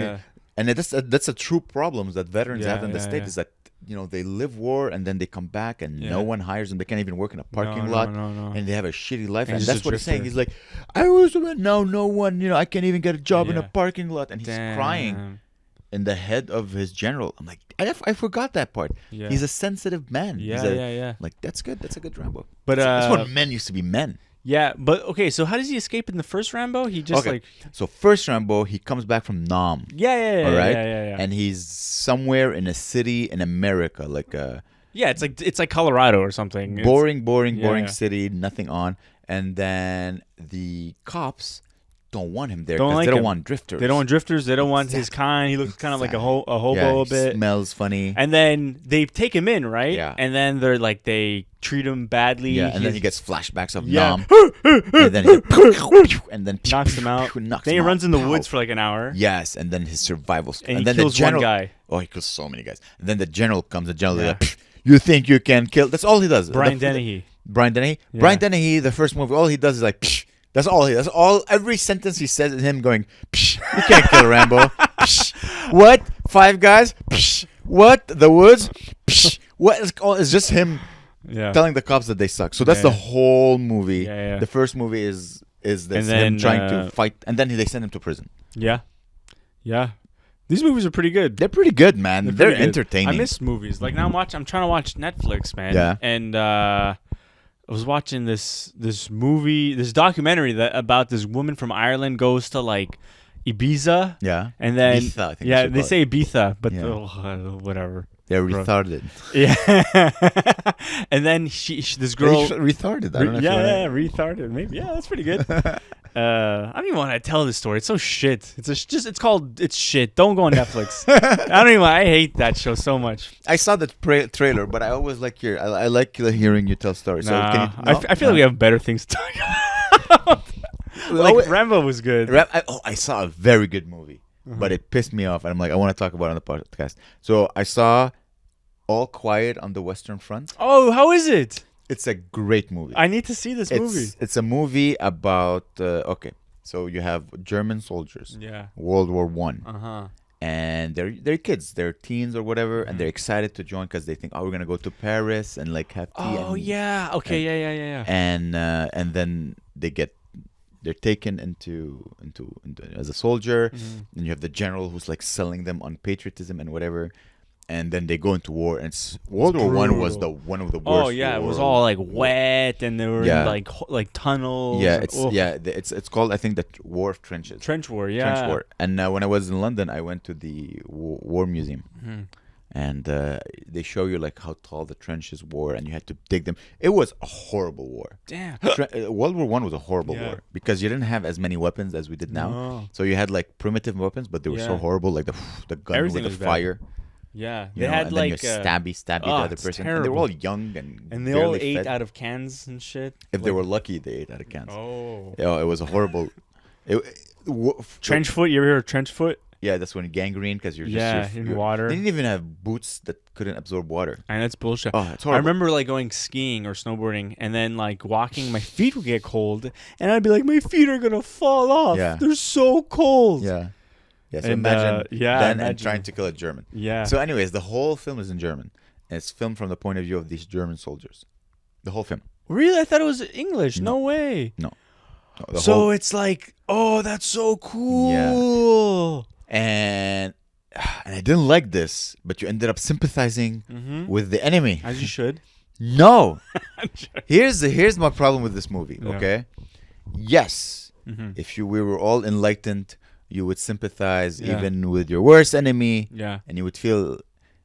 [SPEAKER 1] and that's a true problem that veterans have in the state is that they live war and then they come back and no one hires them. They can't even work in a parking lot and they have a shitty life. And that's what he's saying. He's like, I was no one. I can't even get a job in a parking lot, and he's crying in the head of his general. I'm like, I forgot that part. Yeah. He's a sensitive man. Like that's good. That's a good Rambo.
[SPEAKER 2] But
[SPEAKER 1] that's what men used to be men.
[SPEAKER 2] Yeah, but okay. So how does he escape in the first Rambo? He just
[SPEAKER 1] So first Rambo, he comes back from Nam.
[SPEAKER 2] Yeah.
[SPEAKER 1] All right.
[SPEAKER 2] Yeah.
[SPEAKER 1] And he's somewhere in a city in America,
[SPEAKER 2] it's like Colorado or something.
[SPEAKER 1] Boring city, nothing on. And then the cops don't want him there because they don't want drifters.
[SPEAKER 2] They don't want drifters. They don't want his kind. He looks kind of like a hobo a bit.
[SPEAKER 1] Smells funny.
[SPEAKER 2] And then they take him in, right?
[SPEAKER 1] Yeah.
[SPEAKER 2] And then they're like they treat him badly.
[SPEAKER 1] Yeah. And then he gets flashbacks of Nam. And then he
[SPEAKER 2] knocks him out. Then he runs in the woods for like an hour.
[SPEAKER 1] Yes. And then his survival.
[SPEAKER 2] And then kills one guy.
[SPEAKER 1] Oh, he kills so many guys. And then the general comes. The general is like, you think you can kill? That's all he does.
[SPEAKER 2] Brian Dennehy.
[SPEAKER 1] Yeah. Brian Dennehy. The first movie, all he does is like. Psh. That's all. That's all. Every sentence he says is him going, psh, you can't kill Rambo. Psh, what? 5 guys? Psh, what? The woods? Psh, what? It's just him telling the cops that they suck. So that's the whole movie.
[SPEAKER 2] Yeah.
[SPEAKER 1] The first movie is this, him trying to fight, and then they send him to prison.
[SPEAKER 2] Yeah. These movies are pretty good.
[SPEAKER 1] They're pretty good, man. They're entertaining.
[SPEAKER 2] I miss movies. Like now I'm trying to watch Netflix, man.
[SPEAKER 1] Yeah.
[SPEAKER 2] And I was watching this documentary about this woman from Ireland goes to like Ibiza.
[SPEAKER 1] Yeah.
[SPEAKER 2] And then
[SPEAKER 1] Ibiza, I think
[SPEAKER 2] they say Ibiza, but whatever.
[SPEAKER 1] They're retarded.
[SPEAKER 2] Yeah. And then this girl
[SPEAKER 1] retarded. I don't know.
[SPEAKER 2] Retarded. Maybe. Yeah, that's pretty good. I don't even want to tell this story. It's so shit. It's called It's Shit. Don't go on Netflix. I hate that show so much.
[SPEAKER 1] I saw the trailer, but I always like I like hearing you tell stories. So
[SPEAKER 2] I feel like we have better things to talk about. Like Rambo was good.
[SPEAKER 1] I saw a very good movie, but it pissed me off, and I'm like, I want to talk about it on the podcast. So I saw All Quiet on the Western Front.
[SPEAKER 2] Oh, how is it?
[SPEAKER 1] It's a great movie.
[SPEAKER 2] I need to see this movie.
[SPEAKER 1] It's a movie about so you have German soldiers.
[SPEAKER 2] Yeah.
[SPEAKER 1] World War I. And they're kids, they're teens or whatever, and they're excited to join because they think, we're gonna go to Paris and like have tea.
[SPEAKER 2] Yeah.
[SPEAKER 1] And then they're taken into as a soldier, and you have the general who's like selling them on patriotism and whatever. And then they go into war, and World War I was one of the worst.
[SPEAKER 2] Oh yeah, it was all like wet, and they were in like tunnels.
[SPEAKER 1] Yeah, it's called, I think, the War of Trenches.
[SPEAKER 2] Trench War, yeah.
[SPEAKER 1] Trench War. And when I was in London, I went to the War Museum, and they show you like how tall the trenches were, and you had to dig them. It was a horrible war.
[SPEAKER 2] Damn.
[SPEAKER 1] World War I was a horrible war because you didn't have as many weapons as we did now.
[SPEAKER 2] No.
[SPEAKER 1] So you had like primitive weapons, but they were so horrible, like the gun
[SPEAKER 2] Everything
[SPEAKER 1] with the
[SPEAKER 2] was
[SPEAKER 1] fire.
[SPEAKER 2] Bad. Yeah,
[SPEAKER 1] They had like stabby the other person,
[SPEAKER 2] terrible.
[SPEAKER 1] and they were all young and
[SPEAKER 2] they all ate out of cans and shit.
[SPEAKER 1] If they were lucky, they ate out of cans.
[SPEAKER 2] Oh,
[SPEAKER 1] it was a horrible.
[SPEAKER 2] Trench foot. You ever heard of trench foot?
[SPEAKER 1] Yeah, that's when gangrene because you're
[SPEAKER 2] in water.
[SPEAKER 1] They didn't even have boots that couldn't absorb water.
[SPEAKER 2] And that's bullshit.
[SPEAKER 1] Oh, it's horrible.
[SPEAKER 2] I remember like going skiing or snowboarding, and then like walking, my feet would get cold, and I'd be like, my feet are gonna fall off.
[SPEAKER 1] Yeah.
[SPEAKER 2] They're so cold.
[SPEAKER 1] Yeah. Yeah, so
[SPEAKER 2] And,
[SPEAKER 1] imagine and trying to kill a German.
[SPEAKER 2] Yeah.
[SPEAKER 1] So anyways, the whole film is in German. And it's filmed from the point of view of these German soldiers. The whole film.
[SPEAKER 2] Really? I thought it was English. No way.
[SPEAKER 1] No.
[SPEAKER 2] It's like, that's so cool.
[SPEAKER 1] Yeah. And I didn't like this, but you ended up sympathizing with the enemy.
[SPEAKER 2] As you should.
[SPEAKER 1] No. Here's my problem with this movie, okay? Yes. If we were all enlightened, you would sympathize even with your worst enemy, and you would feel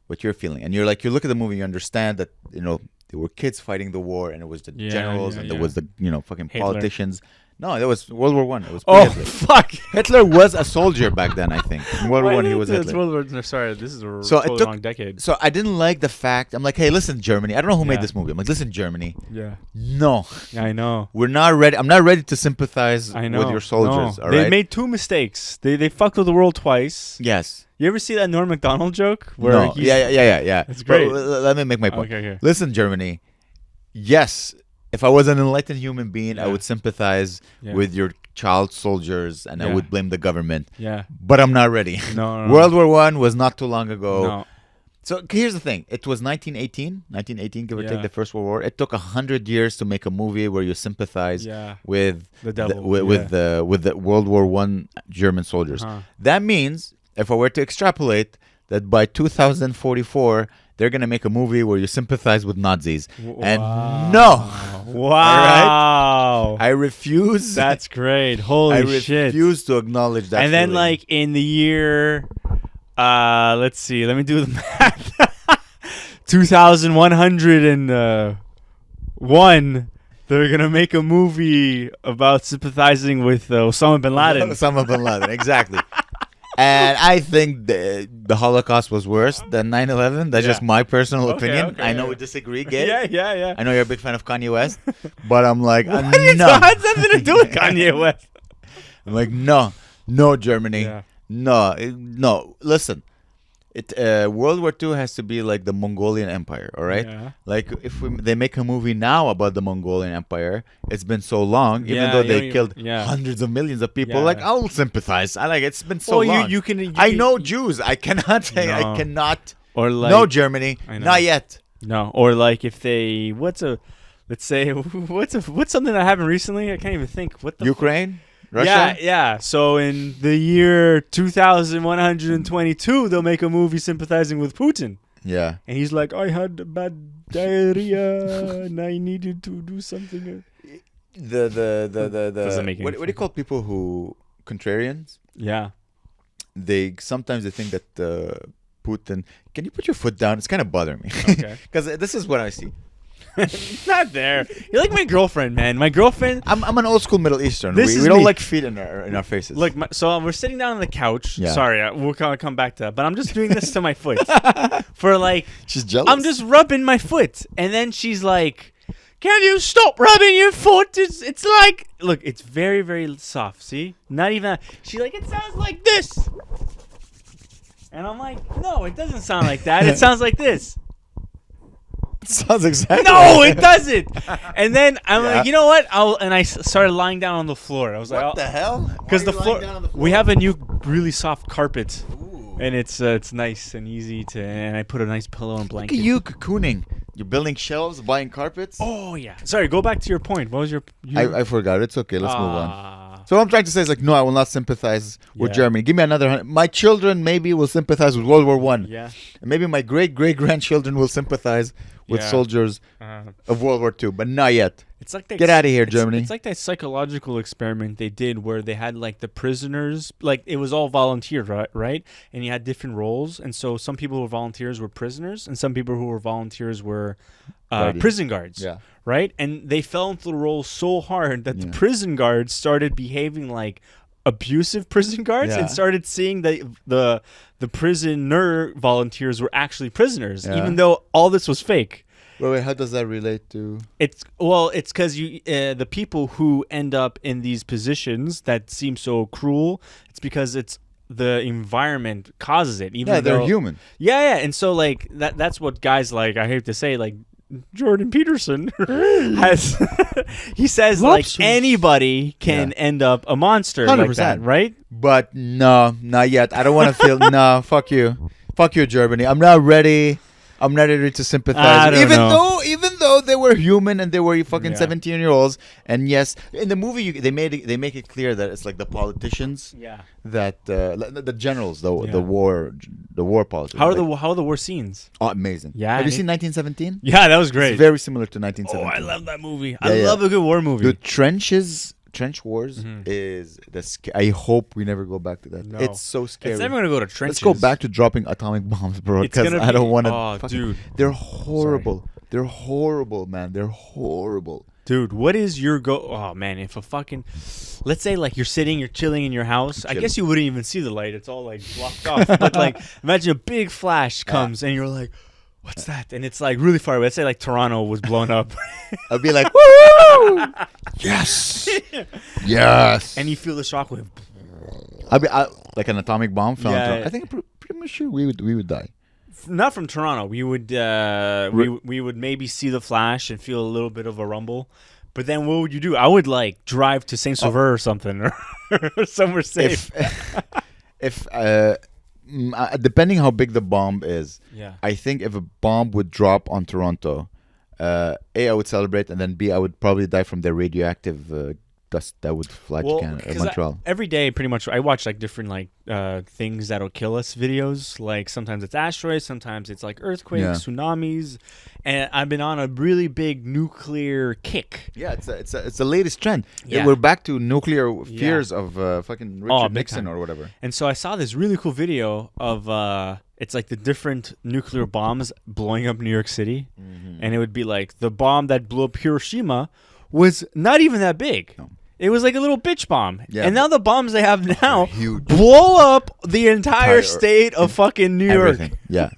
[SPEAKER 1] what you're feeling. And you look at the movie, you understand that, there were kids fighting the war, and it was the generals, and there was the, fucking
[SPEAKER 2] Hitler.
[SPEAKER 1] Politicians. No, that was World War I. It was
[SPEAKER 2] Hitler. Fuck.
[SPEAKER 1] Hitler was a soldier back then, I think. In World War I, he was Hitler.
[SPEAKER 2] Sorry, this is a totally wrong decade.
[SPEAKER 1] So I didn't like the fact. I'm like, hey, listen, Germany. I don't know who made this movie. I'm like, listen, Germany.
[SPEAKER 2] Yeah.
[SPEAKER 1] No.
[SPEAKER 2] I know.
[SPEAKER 1] We're not ready. I'm not ready to sympathize with your soldiers.
[SPEAKER 2] No.
[SPEAKER 1] All
[SPEAKER 2] They
[SPEAKER 1] right?
[SPEAKER 2] made two mistakes. They fucked with the world twice.
[SPEAKER 1] Yes.
[SPEAKER 2] You ever see that Norm Macdonald joke?
[SPEAKER 1] No. Yeah.
[SPEAKER 2] It's great.
[SPEAKER 1] Let me make my point.
[SPEAKER 2] Okay.
[SPEAKER 1] Listen, Germany. Yes, if I was an enlightened human being, I would sympathize with your child soldiers, and I would blame the government.
[SPEAKER 2] Yeah.
[SPEAKER 1] But I'm not ready.
[SPEAKER 2] No.
[SPEAKER 1] World War I was not too long ago.
[SPEAKER 2] No.
[SPEAKER 1] So here's the thing. It was 1918, give or take, the First World War. It took 100 years to make a movie where you sympathize with
[SPEAKER 2] the devil,
[SPEAKER 1] with the World War I German soldiers. That means, if I were to extrapolate, that by 2044, they're going to make a movie where you sympathize with Nazis.
[SPEAKER 2] Wow.
[SPEAKER 1] And no.
[SPEAKER 2] Wow.
[SPEAKER 1] Right? I refuse.
[SPEAKER 2] That's great. Holy shit.
[SPEAKER 1] I refuse to acknowledge that.
[SPEAKER 2] And then, feeling. In the year, let's see, let me do the math. 2101, they're going to make a movie about sympathizing with Osama bin Laden.
[SPEAKER 1] Osama bin Laden, exactly. And I think the Holocaust was worse than 9/11. That's just my personal opinion.
[SPEAKER 2] Okay,
[SPEAKER 1] I know we disagree, Gabe.
[SPEAKER 2] Yeah.
[SPEAKER 1] I know you're a big fan of Kanye West, but I'm like, no.
[SPEAKER 2] What has nothing to do with Kanye West?
[SPEAKER 1] I'm like, no, Germany, no. Listen, World War II has to be like the Mongolian Empire, all right?
[SPEAKER 2] Yeah.
[SPEAKER 1] Like if they make a movie now about the Mongolian Empire, it's been so long, even though they killed hundreds of millions of people. Like I'll sympathize. It's been so long.
[SPEAKER 2] You can.
[SPEAKER 1] I know Jews. I cannot say I cannot.
[SPEAKER 2] Or
[SPEAKER 1] no, Germany, not yet.
[SPEAKER 2] No, or if they what's something that happened recently? I can't even think. What the
[SPEAKER 1] Ukraine. Russia?
[SPEAKER 2] Yeah. So in the year 2122, they'll make a movie sympathizing with Putin.
[SPEAKER 1] Yeah.
[SPEAKER 2] And he's like, I had bad diarrhea and I needed to do something.
[SPEAKER 1] Doesn't make what do you call people who contrarians?
[SPEAKER 2] Yeah.
[SPEAKER 1] Sometimes they think that Putin. Can you put your foot down? It's kind of bothering me.
[SPEAKER 2] Okay.
[SPEAKER 1] Because this is what I see.
[SPEAKER 2] Not there. You're like my girlfriend, man. My girlfriend.
[SPEAKER 1] I'm an old school Middle Eastern. We don't like feet in our faces.
[SPEAKER 2] Look, so we're sitting down on the couch. Yeah. Sorry, we'll come back to that. But I'm just doing this to my foot. For
[SPEAKER 1] she's jealous.
[SPEAKER 2] I'm just rubbing my foot, and then she's like, can you stop rubbing your foot? It's like, look, it's very, very soft. See, not even. She's like, it sounds like this, and I'm like, no, it doesn't sound like that. It sounds like this.
[SPEAKER 1] It sounds exactly.
[SPEAKER 2] No, it doesn't. And then I'm like, you know what? I started lying down on the floor. I was like,
[SPEAKER 1] what the hell?
[SPEAKER 2] Because the floor, we have a new, really soft carpet. And it's nice and easy and I put a nice pillow and blanket.
[SPEAKER 1] Look at you cocooning. You're building shelves, buying carpets.
[SPEAKER 2] Oh yeah. Sorry, go back to your point. What was your?
[SPEAKER 1] I forgot. It's okay. Let's move on. So what I'm trying to say is like, no, I will not sympathize with Germany. Give me another 100. My children maybe will sympathize with World War One.
[SPEAKER 2] Yeah.
[SPEAKER 1] And maybe my great grandchildren will sympathize with soldiers of World War II, but not yet.
[SPEAKER 2] It's like
[SPEAKER 1] get out of here, Germany.
[SPEAKER 2] It's like that psychological experiment they did where they had like the prisoners, like it was all volunteer, right? And you had different roles, and so some people who were volunteers were prisoners, and some people who were volunteers were prison guards. Yeah. Right, and they fell into the role so hard that the prison guards started behaving like abusive prison guards and started seeing the prisoner volunteers were actually prisoners, even though all this was fake.
[SPEAKER 1] Wait, how does that relate to?
[SPEAKER 2] It's because the people who end up in these positions that seem so cruel, it's because it's the environment causes it. Even
[SPEAKER 1] they're human.
[SPEAKER 2] Yeah, and so like that's what guys like. I hate to say, like Jordan Peterson has. He says
[SPEAKER 1] Lobsters.
[SPEAKER 2] Like anybody can end up a monster 100%. Like that, right?
[SPEAKER 1] But no, not yet. I don't want to feel. No, fuck you, Germany. I'm not ready. I'm not ready to sympathize. Even though they were human and they were fucking 17-year-olds, and yes, in the movie they make it clear that it's like the politicians, that the generals, the war politicians.
[SPEAKER 2] How are the war scenes?
[SPEAKER 1] Oh, amazing!
[SPEAKER 2] Yeah,
[SPEAKER 1] have you seen 1917?
[SPEAKER 2] Yeah, that was great.
[SPEAKER 1] It's very similar to 1917.
[SPEAKER 2] Oh, I love that movie. I love a good war movie.
[SPEAKER 1] The trench wars is I hope we never go back to that. No. It's so scary.
[SPEAKER 2] It's never gonna go to trenches.
[SPEAKER 1] Let's go back to dropping atomic bombs, bro. Because I don't want to.
[SPEAKER 2] Oh, dude,
[SPEAKER 1] they're horrible. Sorry. They're horrible, man. They're horrible.
[SPEAKER 2] Dude, what is your go? Oh man, if a fucking, let's say like you're chilling in your house. I guess you wouldn't even see the light. It's all like blocked off. But like, imagine a big flash comes and you're like, what's that? And it's like really far away. Let's say like Toronto was blown up.
[SPEAKER 1] I'd be like, woo! Yes! Yes!
[SPEAKER 2] And you feel the shockwave.
[SPEAKER 1] Like an atomic bomb fell on Toronto. I think I'm pretty much sure we would die.
[SPEAKER 2] Not from Toronto. We would we would maybe see the flash and feel a little bit of a rumble. But then what would you do? I would like drive to Saint Sauveur or something or somewhere safe.
[SPEAKER 1] If depending how big the bomb is, I think if a bomb would drop on Toronto, A, I would celebrate, and then B, I would probably die from the radioactive dust that would fly to Canada, Montreal.
[SPEAKER 2] Every day, pretty much, I watch like different like things that'll kill us videos. Like sometimes it's asteroids, sometimes it's like earthquakes, tsunamis, and I've been on a really big nuclear kick.
[SPEAKER 1] Yeah, it's the latest trend. Yeah. We're back to nuclear fears of fucking Richard Nixon or whatever.
[SPEAKER 2] And so I saw this really cool video of it's like the different nuclear bombs blowing up New York City, and it would be like the bomb that blew up Hiroshima was not even that big. No. It was like a little bitch bomb. Yeah. And now the bombs they have now blow up the entire state of fucking New York.
[SPEAKER 1] Yeah.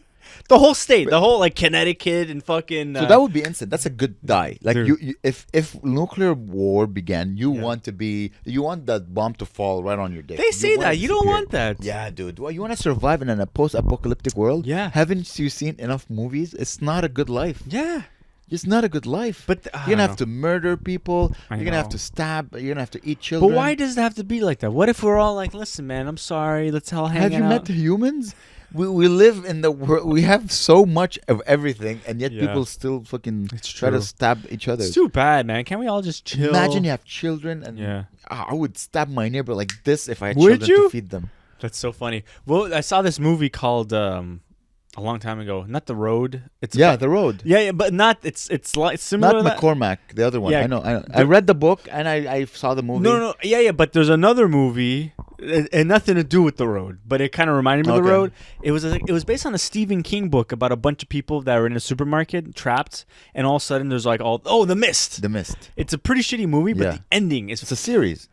[SPEAKER 2] The whole state, the whole like Connecticut and fucking.
[SPEAKER 1] So that would be instant. That's a good die. Like you if nuclear war began, you want that bomb to fall right on your dick.
[SPEAKER 2] They say that you don't want that.
[SPEAKER 1] Yeah, dude. Well, you want to survive in a post-apocalyptic world?
[SPEAKER 2] Yeah.
[SPEAKER 1] Haven't you seen enough movies? It's not a good life.
[SPEAKER 2] Yeah.
[SPEAKER 1] It's not a good life.
[SPEAKER 2] But
[SPEAKER 1] you're gonna have to murder people. You're gonna have to stab. You're gonna have to eat children.
[SPEAKER 2] But why does it have to be like that? What if we're all like, listen, man, I'm sorry. Let's all hang out.
[SPEAKER 1] Have you met humans? We live in the world. We have so much of everything, and yet people still fucking try to stab each other.
[SPEAKER 2] It's too bad, man. Can't we all just chill?
[SPEAKER 1] Imagine you have children, and I would stab my neighbor like this if I had children to feed them.
[SPEAKER 2] That's so funny. Well, I saw this movie called a long time ago. Not The Road. It's
[SPEAKER 1] The Road.
[SPEAKER 2] Yeah, but not. It's similar.
[SPEAKER 1] Not McCormack, the other one. Yeah, I know. I read the book and I saw the movie.
[SPEAKER 2] No. Yeah. But there's another movie, and nothing to do with The Road, but it kind of reminded me of The Road. It was based on a Stephen King book about a bunch of people that were in a supermarket trapped, and all of a sudden there's like The Mist.
[SPEAKER 1] The Mist.
[SPEAKER 2] It's a pretty shitty movie, but the ending is.
[SPEAKER 1] It's a series.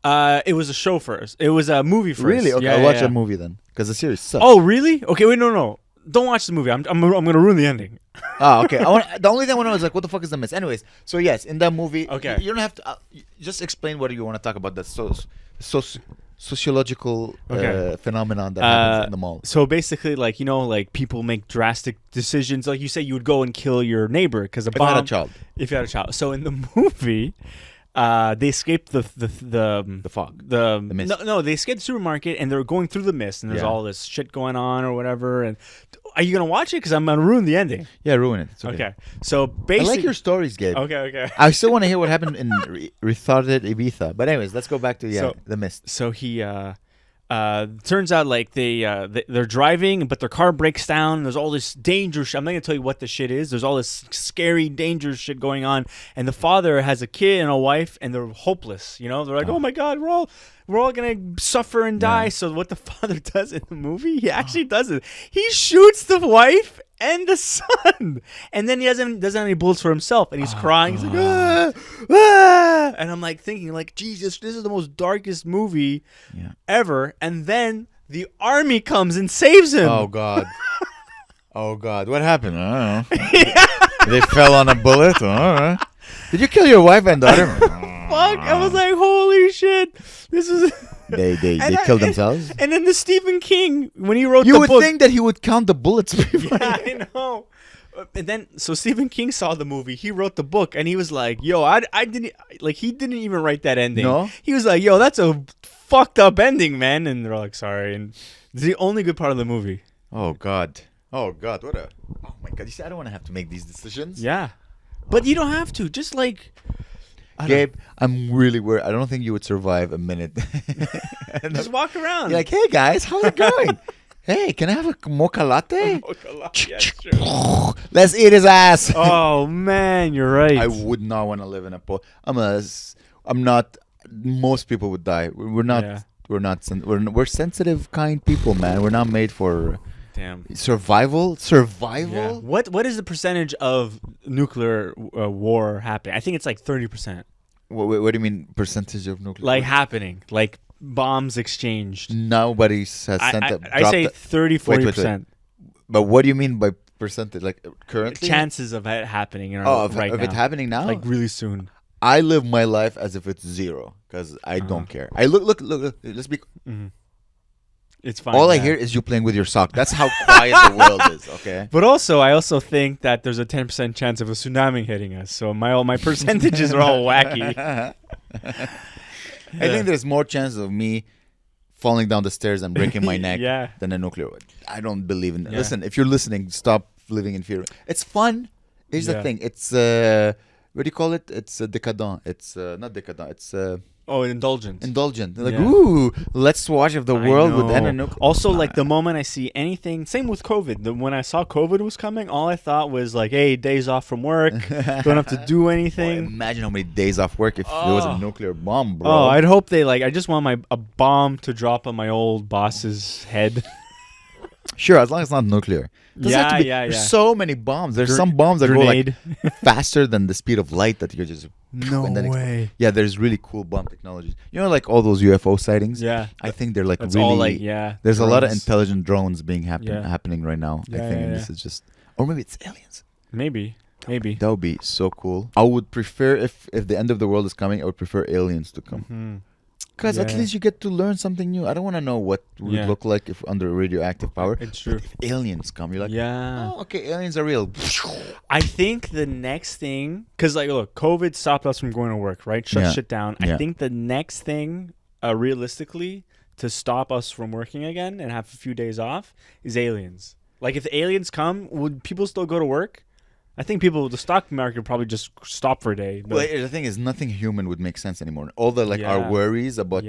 [SPEAKER 2] It was a show first. It was a movie first.
[SPEAKER 1] Really? Okay, I'll watch a movie then, because the series sucks.
[SPEAKER 2] Oh, really? Okay, wait, no. don't watch the movie. I'm gonna ruin the ending.
[SPEAKER 1] Oh, okay. The only thing I want to know is like, what the fuck is the mist? Anyways, so yes, in that movie,
[SPEAKER 2] okay,
[SPEAKER 1] you don't have to just explain what you want to talk about. That sociological phenomenon that happens in the mall.
[SPEAKER 2] So basically, like, you know, like people make drastic decisions. Like you say, you would go and kill your neighbor because a bomb.
[SPEAKER 1] If you had a child.
[SPEAKER 2] If you had a child. So in the movie, they escaped the
[SPEAKER 1] fog. The mist.
[SPEAKER 2] No, they escaped the supermarket and they're going through the mist and there's all this shit going on or whatever. And are you gonna watch it? Because I'm gonna ruin the ending.
[SPEAKER 1] Yeah, ruin it. It's
[SPEAKER 2] okay. So basically,
[SPEAKER 1] I like your stories, Gabe.
[SPEAKER 2] Okay.
[SPEAKER 1] I still want to hear what happened in retarded Ibiza. But anyways, let's go back to the mist.
[SPEAKER 2] So he turns out like they're driving, but their car breaks down. There's all this danger shit. I'm not gonna tell you what the shit is. There's all this scary, dangerous shit going on, and the father has a kid and a wife, and they're hopeless. You know, they're like, oh my god, we're all gonna suffer and die. Yeah. So what the father does in the movie, he actually does it. He shoots the wife and the son, and then he doesn't have any bullets for himself, and he's crying. He's like, and I'm like thinking, like, Jesus, this is the most darkest movie ever. And then the army comes and saves him.
[SPEAKER 1] Oh God, oh God, what happened? I don't know. They fell on a bullet. Did you kill your wife and daughter?
[SPEAKER 2] Fuck! I was like, holy shit! This is.
[SPEAKER 1] They killed themselves.
[SPEAKER 2] And then the Stephen King, when he wrote the book,
[SPEAKER 1] you would think that he would count the bullets before.
[SPEAKER 2] Yeah, I know. And then so Stephen King saw the movie. He wrote the book, and he was like, "Yo, I didn't like." He didn't even write that ending.
[SPEAKER 1] No.
[SPEAKER 2] He was like, "Yo, that's a fucked up ending, man." And they're like, "Sorry." And it's the only good part of the movie.
[SPEAKER 1] Oh God. Oh God. What a. Oh my God. You see, I don't want to have to make these decisions.
[SPEAKER 2] Yeah, but you don't have to. Just like.
[SPEAKER 1] Gabe, I'm really worried. I don't think you would survive a minute.
[SPEAKER 2] Just walk around.
[SPEAKER 1] You're like, hey guys, how's it going? Hey, can I have a mocha latte?
[SPEAKER 2] Mocha latte, yeah, true.
[SPEAKER 1] Let's eat his ass.
[SPEAKER 2] Oh man, you're right.
[SPEAKER 1] I would not want to live in a pool. I'm not. Most people would die. We're not. Yeah. We're sensitive, kind people, man. We're not made for.
[SPEAKER 2] Damn.
[SPEAKER 1] Survival?
[SPEAKER 2] Yeah. What is the percentage of nuclear war happening? I think it's like 30%.
[SPEAKER 1] What do you mean percentage of nuclear?
[SPEAKER 2] Like happening, like bombs exchanged.
[SPEAKER 1] Nobody has sent
[SPEAKER 2] I say 30-40%.
[SPEAKER 1] But what do you mean by percentage? Like currently?
[SPEAKER 2] Chances of it happening right now.
[SPEAKER 1] Of it happening now?
[SPEAKER 2] Like really soon.
[SPEAKER 1] I live my life as if it's zero because I don't care. I look. Let's be.
[SPEAKER 2] Mm-hmm. It's fine.
[SPEAKER 1] All I hear is you playing with your sock. That's how quiet the world is, okay?
[SPEAKER 2] But also, I also think that there's a 10% chance of a tsunami hitting us. So my percentages are all wacky.
[SPEAKER 1] I think there's more chance of me falling down the stairs and breaking my neck than a nuclear. I don't believe in that. Yeah. Listen, if you're listening, stop living in fear. It's fun. Here's the thing. It's, what do you call it? It's decadent. It's not decadent. It's...
[SPEAKER 2] indulgent.
[SPEAKER 1] Like, ooh, let's watch if the world would end a nuclear.
[SPEAKER 2] Also, like the moment I see anything, same with COVID. When I saw COVID was coming, all I thought was like, hey, days off from work. Don't have to do anything.
[SPEAKER 1] Boy, imagine how many days off work if there was a nuclear bomb, bro.
[SPEAKER 2] Oh, I'd hope I just want a bomb to drop on my old boss's head.
[SPEAKER 1] Sure, as long as it's not nuclear. There's so many bombs. There's some bombs that
[SPEAKER 2] grenade.
[SPEAKER 1] go like faster than the speed of light that you're just...
[SPEAKER 2] No way.
[SPEAKER 1] Yeah, there's really cool bomb technologies. You know, like all those UFO sightings?
[SPEAKER 2] Yeah.
[SPEAKER 1] I think they're like
[SPEAKER 2] That's
[SPEAKER 1] really...
[SPEAKER 2] all like,
[SPEAKER 1] there's
[SPEAKER 2] drones.
[SPEAKER 1] a lot of intelligent drones being happening right now. I think this is just... Or maybe it's aliens.
[SPEAKER 2] Maybe.
[SPEAKER 1] That would be so cool. I would prefer, if the end of the world is coming, I would prefer aliens to come.
[SPEAKER 2] Mm-hmm.
[SPEAKER 1] Because at least you get to learn something new. I don't want to know what it would look like if under radioactive power.
[SPEAKER 2] It's true.
[SPEAKER 1] But if aliens come, you're like, oh, okay, aliens are real.
[SPEAKER 2] I think the next thing, because like, look, COVID stopped us from going to work, right? Shut shit down. I think the next thing, realistically, to stop us from working again and have a few days off is aliens. Like, if the aliens come, would people still go to work? I think the stock market would probably just stop for a day.
[SPEAKER 1] Well, the thing is, nothing human would make sense anymore. All the our worries about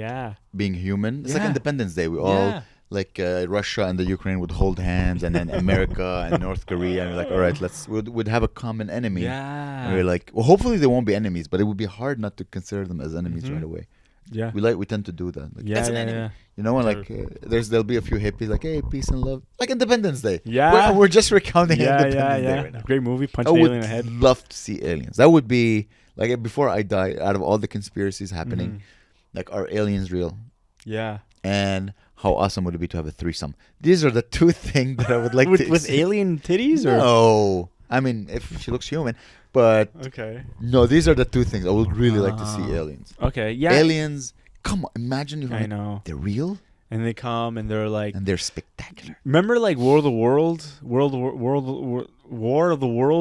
[SPEAKER 1] being human. It's like Independence Day. We all Russia and the Ukraine would hold hands, and then America and North Korea, and we're like, all right, we'd have a common enemy.
[SPEAKER 2] Yeah.
[SPEAKER 1] And we're like, well, hopefully they won't be enemies, but it would be hard not to consider them as enemies right away.
[SPEAKER 2] Yeah,
[SPEAKER 1] we tend to do that. Like, that's an enemy. Yeah. You know, and there'll be a few hippies like, hey, peace and love, like Independence Day.
[SPEAKER 2] Yeah,
[SPEAKER 1] we're just recounting Independence Day right now.
[SPEAKER 2] Great movie. Punch an alien in the head.
[SPEAKER 1] I would love to see aliens. That would be like before I die. Out of all the conspiracies happening, like, are aliens real?
[SPEAKER 2] Yeah.
[SPEAKER 1] And how awesome would it be to have a threesome? These are the two things that I would like to
[SPEAKER 2] with
[SPEAKER 1] see.
[SPEAKER 2] alien titties or
[SPEAKER 1] no. I mean, if she looks human, but
[SPEAKER 2] okay.
[SPEAKER 1] No, these are the two things I would really like to see. Aliens.
[SPEAKER 2] Okay, yeah.
[SPEAKER 1] Aliens. Come on, imagine if
[SPEAKER 2] I know
[SPEAKER 1] they're real
[SPEAKER 2] and they come and they're like
[SPEAKER 1] and they're spectacular.
[SPEAKER 2] Remember like War of the Worlds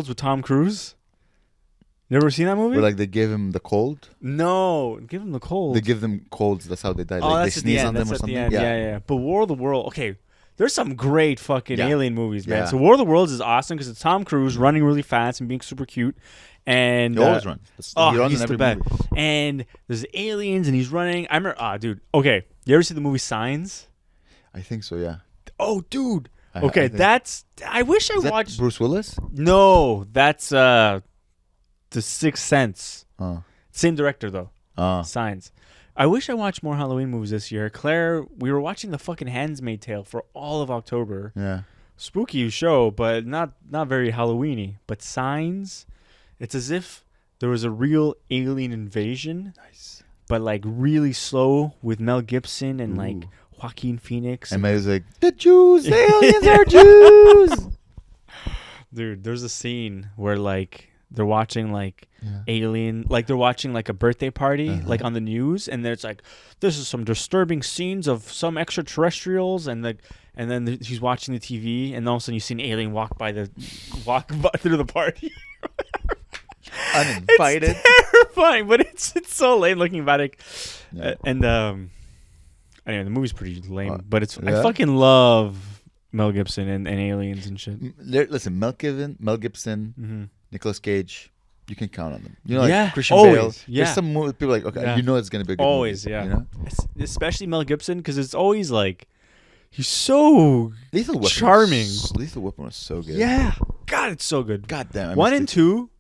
[SPEAKER 2] with Tom Cruise? You ever seen that movie?
[SPEAKER 1] Where like they give him the cold.
[SPEAKER 2] No, give him the cold.
[SPEAKER 1] They give them colds. That's how they die.
[SPEAKER 2] Oh,
[SPEAKER 1] like
[SPEAKER 2] that's
[SPEAKER 1] they sneeze on them
[SPEAKER 2] that's
[SPEAKER 1] or
[SPEAKER 2] at
[SPEAKER 1] something.
[SPEAKER 2] The end. Yeah. But War of the World. Okay, there's some great fucking alien movies, man.
[SPEAKER 1] Yeah.
[SPEAKER 2] So War of the Worlds is awesome because it's Tom Cruise running really fast and being super cute. And
[SPEAKER 1] he always runs.
[SPEAKER 2] He's the best. And there's aliens and he's running. I remember, dude. Okay, you ever see the movie Signs?
[SPEAKER 1] I think so. Yeah.
[SPEAKER 2] Oh, dude. Okay, I wish I watched.
[SPEAKER 1] Bruce Willis?
[SPEAKER 2] No, that's The Sixth Sense. Same director though. Signs. I wish I watched more Halloween movies this year. Claire, we were watching the fucking Handmaid's Tale for all of October.
[SPEAKER 1] Yeah.
[SPEAKER 2] Spooky show, but not very Halloweeny. But Signs, it's as if there was a real alien invasion.
[SPEAKER 1] Nice.
[SPEAKER 2] But like really slow with Mel Gibson and like Joaquin Phoenix.
[SPEAKER 1] And May's like, the Jews, the aliens are Jews.
[SPEAKER 2] Dude, there's a scene where like they're watching like alien, like they're watching like a birthday party, like on the news, and there's like, this is some disturbing scenes of some extraterrestrials, and then he's watching the TV, and all of a sudden you see an alien walk by through the party.
[SPEAKER 1] Uninvited.
[SPEAKER 2] It's terrifying, but it's so lame looking about it. And anyway, the movie's pretty lame, but it's I fucking love Mel Gibson and aliens and shit.
[SPEAKER 1] Listen, Mel Gibson, Nicolas Cage, you can count on them. You know, like Christian
[SPEAKER 2] always,
[SPEAKER 1] Bale. There's some people like, okay, you know it's gonna be a good
[SPEAKER 2] always,
[SPEAKER 1] movie,
[SPEAKER 2] yeah.
[SPEAKER 1] You know?
[SPEAKER 2] Especially Mel Gibson, because it's always like he's so charming.
[SPEAKER 1] Lethal Weapon was so good.
[SPEAKER 2] Yeah, God, it's so good.
[SPEAKER 1] God damn.
[SPEAKER 2] 1 and 2.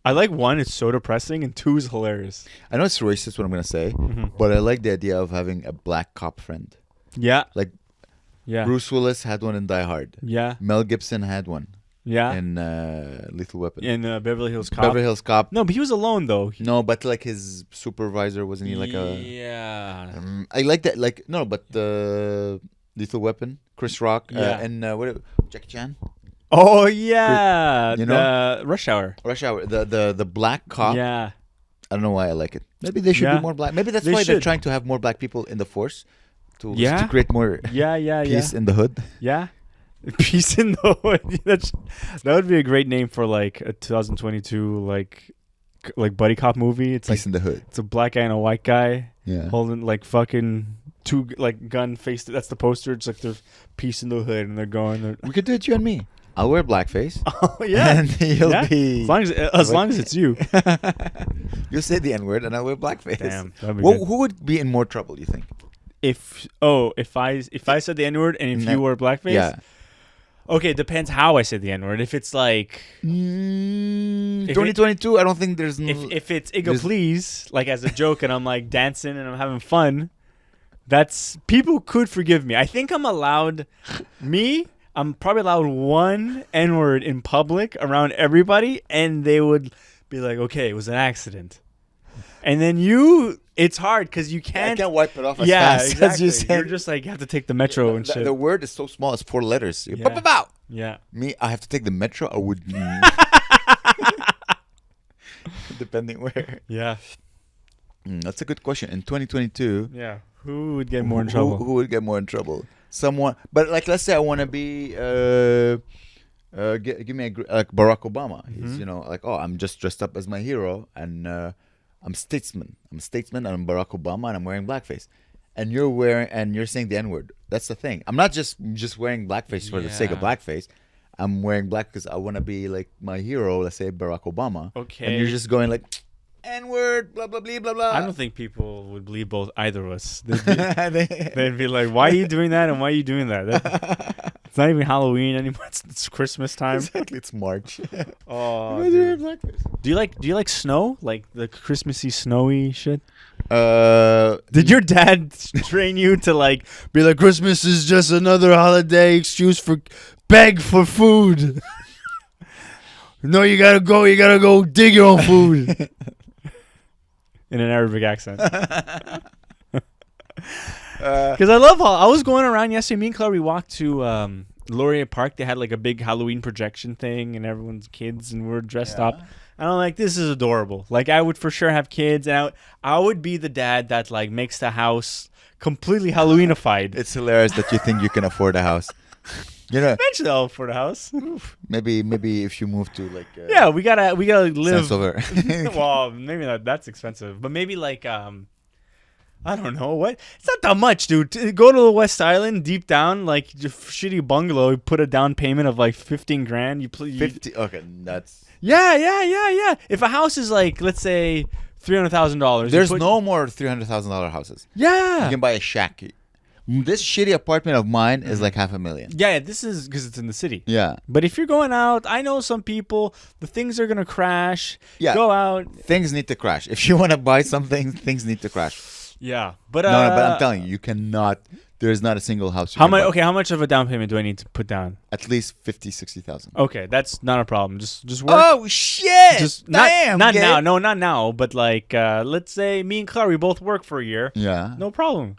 [SPEAKER 2] I like 1, it's so depressing, and 2 is hilarious.
[SPEAKER 1] I know it's racist what I'm going to say, but I like the idea of having a black cop friend.
[SPEAKER 2] Yeah.
[SPEAKER 1] Like, Bruce Willis had one in Die Hard.
[SPEAKER 2] Yeah.
[SPEAKER 1] Mel Gibson had one.
[SPEAKER 2] Yeah.
[SPEAKER 1] In Lethal Weapon.
[SPEAKER 2] In Beverly Hills Cop.
[SPEAKER 1] Beverly Hills Cop.
[SPEAKER 2] No, but he was alone, though.
[SPEAKER 1] No, but like his supervisor, wasn't he like a...
[SPEAKER 2] Yeah.
[SPEAKER 1] I like that. Like, no, but the Lethal Weapon, Chris Rock, and Jackie Chan.
[SPEAKER 2] Oh yeah,
[SPEAKER 1] you know,
[SPEAKER 2] Rush Hour.
[SPEAKER 1] The black cop.
[SPEAKER 2] Yeah,
[SPEAKER 1] I don't know why I like it. Maybe they should be more black. Maybe that's why they're trying to have more black people in the force to create more peace in the hood.
[SPEAKER 2] Yeah, peace in the hood. That would be a great name for like a 2022 like buddy cop movie. It's
[SPEAKER 1] peace
[SPEAKER 2] like
[SPEAKER 1] in the hood.
[SPEAKER 2] It's a black guy and a white guy holding like fucking two like gun faced. That's the poster. It's like there's peace in the hood, and they're going.
[SPEAKER 1] We could do it, you and me. I'll wear blackface.
[SPEAKER 2] Oh yeah,
[SPEAKER 1] and you'll be
[SPEAKER 2] as long as it's you.
[SPEAKER 1] You'll say the N-word, and I'll wear blackface.
[SPEAKER 2] Damn, that'd be good.
[SPEAKER 1] Who would be in more trouble? You think?
[SPEAKER 2] If I said the N-word and if you wore blackface,
[SPEAKER 1] yeah.
[SPEAKER 2] Okay, it depends how I say the N-word. If it's like
[SPEAKER 1] 2022, I don't think there's.
[SPEAKER 2] If it's Igga please, like as a joke, and I'm like dancing and I'm having fun, people could forgive me. I think I'm allowed. I'm probably allowed one N-word in public around everybody, and they would be like, okay, it was an accident. And then it's hard because you can't...
[SPEAKER 1] I can't wipe it off as fast
[SPEAKER 2] exactly.
[SPEAKER 1] as you said.
[SPEAKER 2] You're just like, you have to take the metro and shit.
[SPEAKER 1] The word is so small, it's 4 letters.
[SPEAKER 2] Yeah.
[SPEAKER 1] Me, I have to take the metro, I would... Depending where.
[SPEAKER 2] Yeah.
[SPEAKER 1] That's a good question. In 2022...
[SPEAKER 2] Yeah. Who would get more in trouble?
[SPEAKER 1] Who would get more in trouble? Someone, but like, let's say I want to be, give me like Barack Obama. He's, like, oh, I'm just dressed up as my hero, and I'm statesman. I'm and I'm Barack Obama, and I'm wearing blackface. And you're saying the N-word. That's the thing. I'm not just wearing blackface for the sake of blackface. I'm wearing black because I want to be like my hero. Let's say Barack Obama.
[SPEAKER 2] Okay.
[SPEAKER 1] And you're just going like, N-word, blah, blah, blah, blah, blah.
[SPEAKER 2] I don't think people would believe either of us. They'd be like, why are you doing that and why are you doing that? It's not even Halloween anymore. It's Christmas time.
[SPEAKER 1] Exactly, it's March.
[SPEAKER 2] Oh, do you like snow? Like the Christmassy snowy shit? Did your dad train you to like be like, Christmas is just another holiday excuse for beg for food? No, you gotta go dig your own food. In an Arabic accent. Because I love I was going around yesterday. Me and Chloe, we walked to Laurier Park. They had like a big Halloween projection thing, and everyone's kids, and we're dressed up. And I'm like, this is adorable. Like, I would for sure have kids, and I would be the dad that like makes the house completely Halloweenified.
[SPEAKER 1] It's hilarious that you think you can afford a house. You know,
[SPEAKER 2] Eventually I'll afford a house.
[SPEAKER 1] maybe if you move to like
[SPEAKER 2] we gotta live.
[SPEAKER 1] Well,
[SPEAKER 2] maybe that's expensive, but maybe like I don't know what. It's not that much, dude. Go to the West Island, deep down, like just shitty bungalow. Put a down payment of like 15 grand. You
[SPEAKER 1] 50. Okay, that's
[SPEAKER 2] yeah. If a house is like, let's say $300,000,
[SPEAKER 1] there's no more $300,000 houses.
[SPEAKER 2] Yeah,
[SPEAKER 1] you can buy a shack. This shitty apartment of mine is like $500,000.
[SPEAKER 2] Yeah, this is because it's in the city.
[SPEAKER 1] Yeah.
[SPEAKER 2] But if you're going out, I know some people, the things are going to crash.
[SPEAKER 1] Yeah.
[SPEAKER 2] Go out.
[SPEAKER 1] Things need to crash. If you want to buy something, things need to crash.
[SPEAKER 2] Yeah. But
[SPEAKER 1] no, but I'm telling you, you cannot. There's not a single house.
[SPEAKER 2] How much? Okay, how much of a down payment do I need to put down?
[SPEAKER 1] At least 50,000, 60,000.
[SPEAKER 2] Okay, that's not a problem. Just work.
[SPEAKER 1] Oh shit!
[SPEAKER 2] Just
[SPEAKER 1] Damn,
[SPEAKER 2] not now. No, not now. But like, let's say me and Claire, we both work for a year.
[SPEAKER 1] Yeah.
[SPEAKER 2] No problem.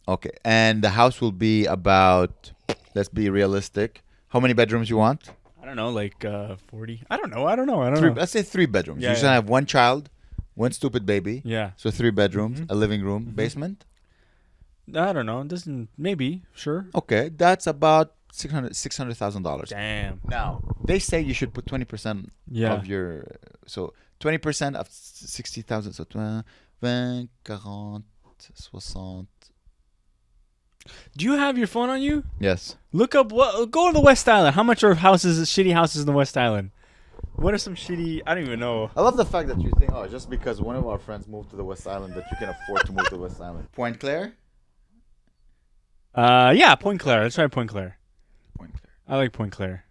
[SPEAKER 1] Okay, and the house will be about. Let's be realistic. How many bedrooms you want?
[SPEAKER 2] I don't know, like 40. I don't know.
[SPEAKER 1] Let's say 3 bedrooms.
[SPEAKER 2] Yeah,
[SPEAKER 1] You're gonna have one child, one stupid baby.
[SPEAKER 2] Yeah.
[SPEAKER 1] So 3 bedrooms, a living room, basement.
[SPEAKER 2] I don't know. It doesn't. Maybe. Sure.
[SPEAKER 1] Okay, that's about $600,000.
[SPEAKER 2] Damn.
[SPEAKER 1] Now they say you should put 20% of your. So 20% of 60,000. So 20, 40, 60.
[SPEAKER 2] Do you have your phone on you?
[SPEAKER 1] Yes.
[SPEAKER 2] Look up go to the West Island. How much are shitty houses in the West Island? What are some shitty? I don't even know.
[SPEAKER 1] I love the fact that you think, just because one of our friends moved to the West Island, that you can afford to move to the West Island. Point Claire?
[SPEAKER 2] Yeah, Point Claire. Let's try Point Claire.
[SPEAKER 1] Point Claire.
[SPEAKER 2] I like Point Claire.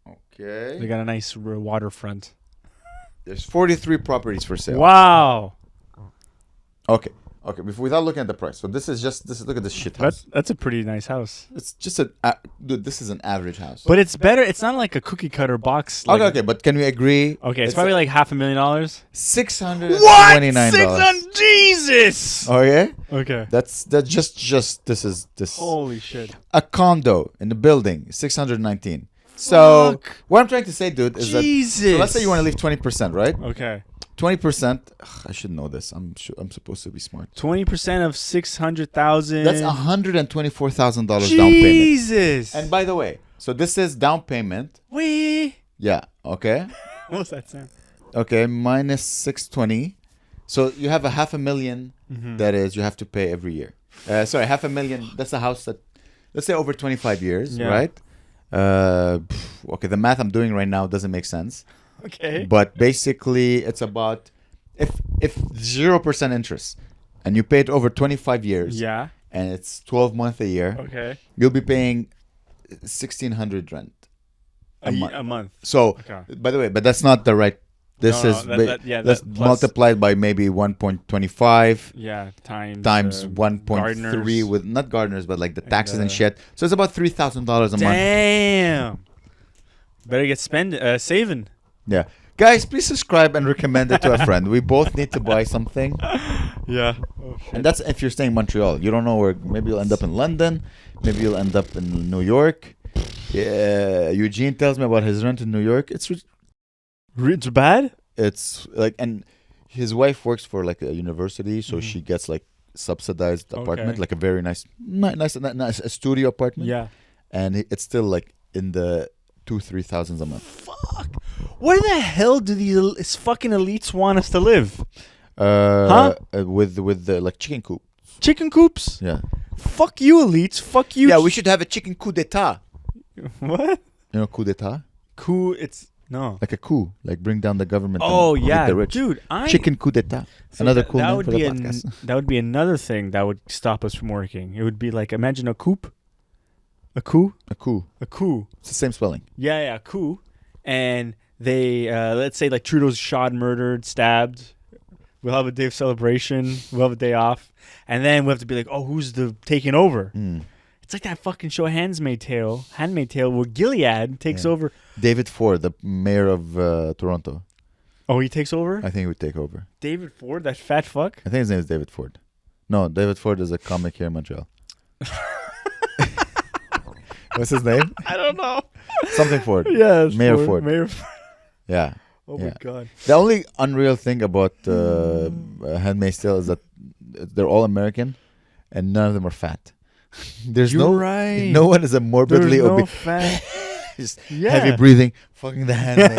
[SPEAKER 1] Okay.
[SPEAKER 2] They got a nice waterfront.
[SPEAKER 1] There's 43 properties for sale.
[SPEAKER 2] Wow.
[SPEAKER 1] Okay. Without looking at the price. So this is look at this shit house.
[SPEAKER 2] That's a pretty nice house.
[SPEAKER 1] It's just dude, this is an average house.
[SPEAKER 2] But it's better. It's not like a cookie cutter box. Like,
[SPEAKER 1] okay. But can we agree?
[SPEAKER 2] Okay, it's probably like $500,000.
[SPEAKER 1] $629.
[SPEAKER 2] What? $600? Jesus.
[SPEAKER 1] Oh yeah.
[SPEAKER 2] Okay.
[SPEAKER 1] That's just this.
[SPEAKER 2] Holy shit.
[SPEAKER 1] A condo in the building, 619. So what I'm trying to say, dude, is that so let's say you want to leave 20%, right?
[SPEAKER 2] Okay.
[SPEAKER 1] 20%. I should know this. I'm supposed to be smart.
[SPEAKER 2] 20% of 600,000.
[SPEAKER 1] That's $124,000 down payment.
[SPEAKER 2] Jesus.
[SPEAKER 1] And by the way, so this is down payment. Yeah. Okay.
[SPEAKER 2] What's that sound?
[SPEAKER 1] Okay, minus 620. So you have $500,000. That is, you have to pay every year. Sorry, $500,000. That's a house that, let's say, over 25 years, right? Okay, the math I'm doing right now doesn't make sense.
[SPEAKER 2] Okay.
[SPEAKER 1] But basically, it's about if 0% interest, and you pay it over 25 years.
[SPEAKER 2] Yeah.
[SPEAKER 1] And it's 12 months a year.
[SPEAKER 2] Okay.
[SPEAKER 1] You'll be paying $1,600 rent
[SPEAKER 2] a month.
[SPEAKER 1] So, by the way, but that's not the right. This that's multiplied by maybe 1.25.
[SPEAKER 2] Yeah, times
[SPEAKER 1] 1.3 with not gardeners, but like the taxes and shit. So it's about $3,000 a month.
[SPEAKER 2] Damn. Better get saving.
[SPEAKER 1] Yeah. Guys, please subscribe and recommend it to a friend. We both need to buy something.
[SPEAKER 2] Yeah.
[SPEAKER 1] And that's if you're staying in Montreal. You don't know where. Maybe you'll end up in London. Maybe you'll end up in New York. Yeah. Eugene tells me about his rent in New York. It's
[SPEAKER 2] bad?
[SPEAKER 1] It's like, and his wife works for like a university, so she gets like subsidized apartment, like a very nice a studio apartment.
[SPEAKER 2] Yeah.
[SPEAKER 1] And it's still like in the 2,000-3,000 a month.
[SPEAKER 2] Fuck. Where the hell do these fucking elites want us to live?
[SPEAKER 1] With the like chicken coop.
[SPEAKER 2] Chicken coops?
[SPEAKER 1] Yeah.
[SPEAKER 2] Fuck you, elites. Fuck you.
[SPEAKER 1] Yeah, we should have a chicken coup d'etat.
[SPEAKER 2] What?
[SPEAKER 1] You know coup d'etat?
[SPEAKER 2] Coup, it's no.
[SPEAKER 1] Like a coup, like bring down the government.
[SPEAKER 2] Oh
[SPEAKER 1] and
[SPEAKER 2] yeah,
[SPEAKER 1] the rich.
[SPEAKER 2] dude.
[SPEAKER 1] Chicken coup d'etat. So another cool name for the podcast.
[SPEAKER 2] That would be another thing that would stop us from working. It would be like, imagine a coup. A coup?
[SPEAKER 1] A coup.
[SPEAKER 2] A coup.
[SPEAKER 1] It's the same spelling.
[SPEAKER 2] Yeah, coup. And they, let's say like Trudeau's shot, murdered, stabbed. We'll have a day of celebration. We'll have a day off. And then we'll have to be like, who's taking over? It's like that fucking show Handmaid's Tale, where Gilead takes over.
[SPEAKER 1] David Ford, the mayor of Toronto.
[SPEAKER 2] Oh, he takes over?
[SPEAKER 1] I think he would take over.
[SPEAKER 2] David Ford, that fat fuck?
[SPEAKER 1] I think his name is David Ford. No, David Ford is a comic here in Montreal. What's his name?
[SPEAKER 2] I don't know.
[SPEAKER 1] Something Ford.
[SPEAKER 2] Yeah,
[SPEAKER 1] Mayor Ford.
[SPEAKER 2] Mayor Ford.
[SPEAKER 1] Yeah.
[SPEAKER 2] Oh my god.
[SPEAKER 1] The only unreal thing about Handmaid's Tale is that they're all American, and none of them are fat. There's
[SPEAKER 2] right.
[SPEAKER 1] No one is a morbidly
[SPEAKER 2] There's no
[SPEAKER 1] obese.
[SPEAKER 2] fat.
[SPEAKER 1] Just heavy breathing, fucking the handmaid.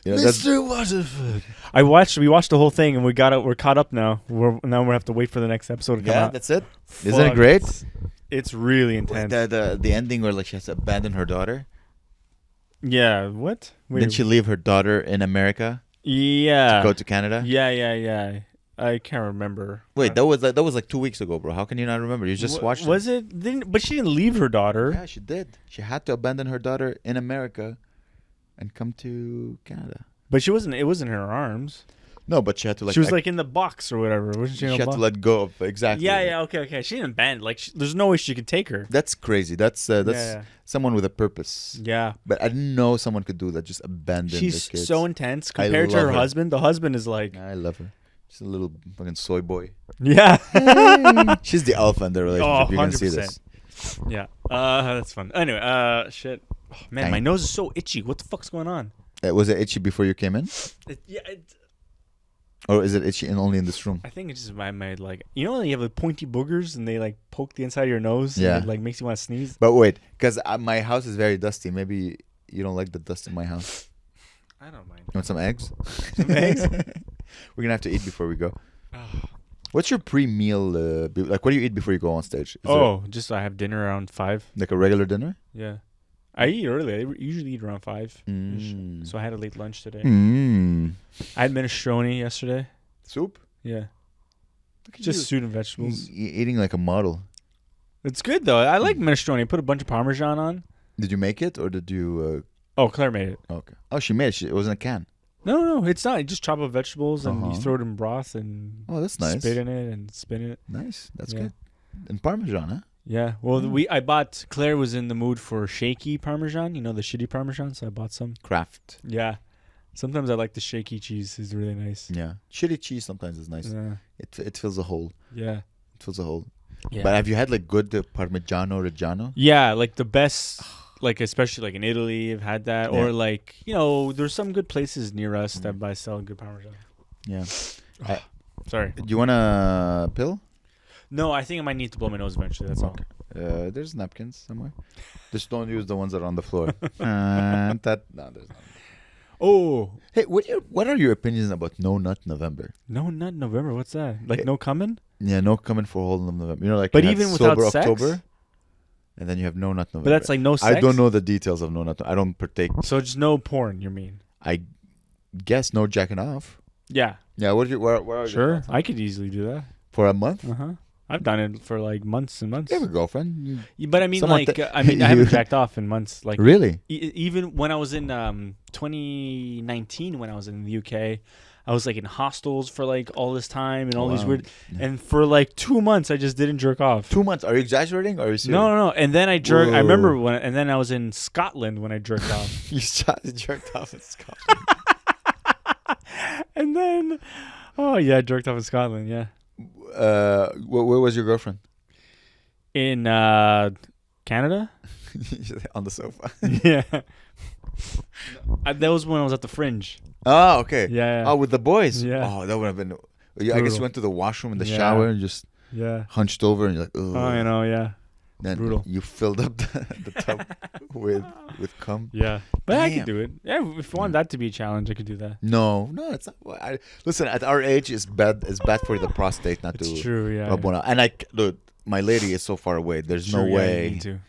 [SPEAKER 2] Mr. Waterford. We watched the whole thing, and we're caught up now. We're have to wait for the next episode to come out.
[SPEAKER 1] That's it. Isn't it great?
[SPEAKER 2] It's really intense.
[SPEAKER 1] The ending where like she has to abandon her daughter.
[SPEAKER 2] Yeah. What?
[SPEAKER 1] Didn't she leave her daughter in America?
[SPEAKER 2] Yeah.
[SPEAKER 1] To go to Canada.
[SPEAKER 2] Yeah. I can't remember.
[SPEAKER 1] Wait, that was like 2 weeks ago, bro. How can you not remember? You just watched it.
[SPEAKER 2] Was it? But she didn't leave her daughter.
[SPEAKER 1] Yeah, she did. She had to abandon her daughter in America and come to Canada.
[SPEAKER 2] But she wasn't. It wasn't in her arms.
[SPEAKER 1] No, but she had to like.
[SPEAKER 2] She was like in the box or whatever. Wasn't she?
[SPEAKER 1] She had to let go of exactly.
[SPEAKER 2] Yeah. Okay. She didn't abandon. Like, there's no way she could take her.
[SPEAKER 1] That's crazy. That's someone with a purpose.
[SPEAKER 2] Yeah.
[SPEAKER 1] But I didn't know someone could do that. Just abandon.
[SPEAKER 2] She's
[SPEAKER 1] the kids.
[SPEAKER 2] so intense compared to her husband. The husband is like.
[SPEAKER 1] I love her. She's a little fucking soy boy.
[SPEAKER 2] Yeah.
[SPEAKER 1] She's the alpha in the relationship. You can see this.
[SPEAKER 2] Yeah. That's fun. Anyway, shit. Oh, man, my nose is so itchy. What the fuck's going on?
[SPEAKER 1] Was it itchy before you came in? Or is it itchy and only in this room?
[SPEAKER 2] I think it's just my like, you know, when you have like pointy boogers and they like poke the inside of your nose.
[SPEAKER 1] Yeah.
[SPEAKER 2] And it like makes you want to sneeze.
[SPEAKER 1] But wait, because my house is very dusty. Maybe you don't like the dust in my house.
[SPEAKER 2] I don't mind.
[SPEAKER 1] You want some eggs?
[SPEAKER 2] Some eggs?
[SPEAKER 1] We're gonna have to eat before we go. What's your pre-meal? Like, what do you eat before you go on stage?
[SPEAKER 2] Just I have dinner around 5.
[SPEAKER 1] Like a regular dinner?
[SPEAKER 2] Yeah. I eat early. I usually eat around 5. So I had a late lunch today. I had minestrone yesterday.
[SPEAKER 1] Soup?
[SPEAKER 2] Yeah. Just soup and vegetables.
[SPEAKER 1] Eating like a model.
[SPEAKER 2] It's good though. I like minestrone. Put a bunch of Parmesan on.
[SPEAKER 1] Did you make it or did you?
[SPEAKER 2] Claire made it.
[SPEAKER 1] Okay. Oh, she made it. It was in a can.
[SPEAKER 2] No, it's not. You just chop up vegetables and you throw it in broth and
[SPEAKER 1] that's nice.
[SPEAKER 2] Spit in it and spin it.
[SPEAKER 1] Nice. That's good. And Parmesan, huh?
[SPEAKER 2] Yeah. Well, Claire was in the mood for shaky Parmesan. You know, the shitty Parmesan. So I bought some.
[SPEAKER 1] Kraft.
[SPEAKER 2] Yeah. Sometimes I like the shaky cheese. It's really nice.
[SPEAKER 1] Yeah. Shitty cheese sometimes is nice. Yeah. It fills a hole.
[SPEAKER 2] Yeah.
[SPEAKER 1] It fills a hole.
[SPEAKER 2] Yeah.
[SPEAKER 1] But have you had like good Parmigiano Reggiano?
[SPEAKER 2] Yeah, like the best. Like, especially like in Italy, I've had that. Yeah. Or like, you know, there's some good places near us that sell good Parmesan.
[SPEAKER 1] Yeah.
[SPEAKER 2] Sorry.
[SPEAKER 1] Do you want a pill?
[SPEAKER 2] No, I think I might need to blow my nose eventually. That's all.
[SPEAKER 1] There's napkins somewhere. Just don't use the ones that are on the floor. No, there's not.
[SPEAKER 2] Oh.
[SPEAKER 1] Hey, what are your opinions about No Nut November?
[SPEAKER 2] No Nut November? What's that? Like no coming?
[SPEAKER 1] Yeah, no coming for whole of November. You know, like
[SPEAKER 2] but even without sex? October.
[SPEAKER 1] And then you have No Nut November.
[SPEAKER 2] But that's like no sex?
[SPEAKER 1] I don't know the details of No Nut. I don't partake.
[SPEAKER 2] So just no porn, you mean?
[SPEAKER 1] I guess no jacking off.
[SPEAKER 2] Yeah.
[SPEAKER 1] Yeah, where are
[SPEAKER 2] Sure, I could easily do that.
[SPEAKER 1] For a month?
[SPEAKER 2] Uh-huh. I've done it for like months and months.
[SPEAKER 1] You have a girlfriend?
[SPEAKER 2] But I mean, I haven't jacked off in months. Like
[SPEAKER 1] really?
[SPEAKER 2] Even when I was in 2019, when I was in the UK, I was like in hostels for like all this time and all these weird. And for like 2 months, I just didn't jerk off.
[SPEAKER 1] 2 months? Are you exaggerating? Or are you serious?
[SPEAKER 2] No. And then I jerked. I remember and then I was in Scotland when I jerked off.
[SPEAKER 1] You jerked off in Scotland.
[SPEAKER 2] And then, I jerked off in Scotland. Yeah.
[SPEAKER 1] Where was your girlfriend?
[SPEAKER 2] In Canada.
[SPEAKER 1] On the sofa.
[SPEAKER 2] Yeah. That was when I was at the Fringe.
[SPEAKER 1] Oh, okay.
[SPEAKER 2] Yeah.
[SPEAKER 1] Oh, with the boys.
[SPEAKER 2] Yeah.
[SPEAKER 1] Oh, that would have been. I guess you went to the washroom in the shower and just hunched over and you're like, ugh.
[SPEAKER 2] Oh, you know, yeah.
[SPEAKER 1] Then
[SPEAKER 2] brutal.
[SPEAKER 1] You filled up the tub with cum.
[SPEAKER 2] Yeah, but damn. I could do it. Yeah, if you want that to be a challenge, I could do that.
[SPEAKER 1] No, it's not. Listen, at our age, it's bad for the prostate not
[SPEAKER 2] it's
[SPEAKER 1] to.
[SPEAKER 2] True, yeah.
[SPEAKER 1] And look, my lady is so far away. There's no way.
[SPEAKER 2] Me too.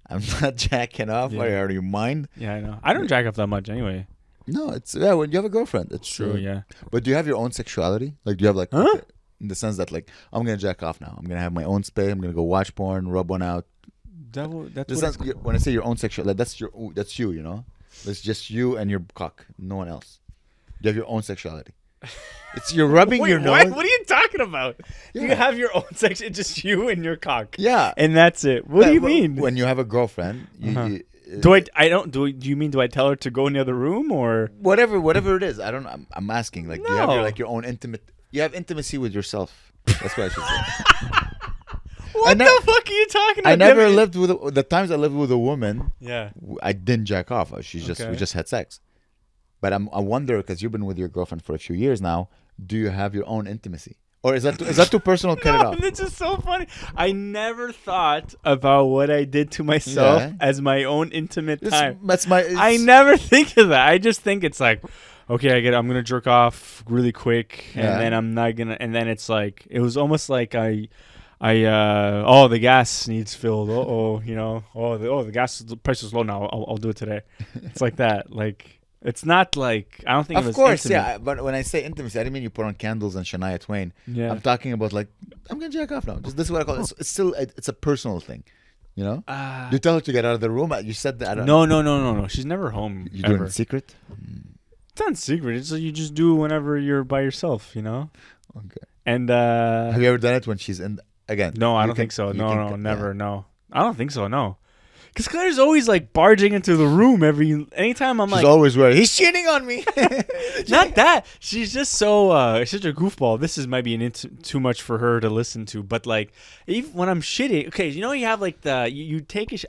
[SPEAKER 1] I'm not jacking off.
[SPEAKER 2] Yeah.
[SPEAKER 1] Are you mind?
[SPEAKER 2] Yeah, I know. I don't jack off that much anyway.
[SPEAKER 1] No, it's when you have a girlfriend. It's
[SPEAKER 2] true. Yeah.
[SPEAKER 1] But do you have your own sexuality? Like, do you have like?
[SPEAKER 2] Huh?
[SPEAKER 1] In the sense that like I'm gonna jack off now. I'm gonna have my own space. I'm gonna go watch porn, rub one out. When I say your own sexuality, that's you. You know, it's just you and your cock. No one else. You have your own sexuality. It's you're rubbing your nose.
[SPEAKER 2] What are you talking about? Yeah. You have your own sex. It's just you and your cock.
[SPEAKER 1] Yeah,
[SPEAKER 2] and that's it. What do you mean?
[SPEAKER 1] When you have a girlfriend, you
[SPEAKER 2] do you mean do I tell her to go in the other room or
[SPEAKER 1] whatever it is? I'm asking. Like, do you have your own intimate? You have intimacy with yourself. That's what I should say.
[SPEAKER 2] What the fuck are you talking about?
[SPEAKER 1] I never lived with the times I lived with a woman.
[SPEAKER 2] Yeah.
[SPEAKER 1] I didn't jack off. We just had sex. But I wonder, because you've been with your girlfriend for a few years now, do you have your own intimacy? Or is that too personal? Cut it off.
[SPEAKER 2] This is so funny. I never thought about what I did to myself as my own intimate time. I never think of that. I just think it's like, okay, I'm gonna jerk off really quick, and then I'm not gonna. And then it's like, it was almost like the gas needs filled. The gas price is low now. I'll do it today. It's like that. Like, it's not like, I don't think.
[SPEAKER 1] Of course, intimate. But when I say intimacy, I didn't mean you put on candles and Shania Twain. Yeah. I'm talking about like, I'm gonna jack off now. Just this is what I call it. It's still it's a personal thing. You know, you tell her to get out of the room. You said that.
[SPEAKER 2] No. She's never home.
[SPEAKER 1] You do it in secret.
[SPEAKER 2] It's not secret. It's you just do whenever you're by yourself. You know.
[SPEAKER 1] Okay.
[SPEAKER 2] And
[SPEAKER 1] have you ever done it when she's in? Again.
[SPEAKER 2] No, I don't think so. No, never. Yeah. No, I don't think so. No. Because Claire's always like barging into the room anytime I'm
[SPEAKER 1] She's always worried. He's cheating on me.
[SPEAKER 2] Not that. She's just so such a goofball. This might be too much for her to listen to. But like, even when I'm shitting, okay, you have like I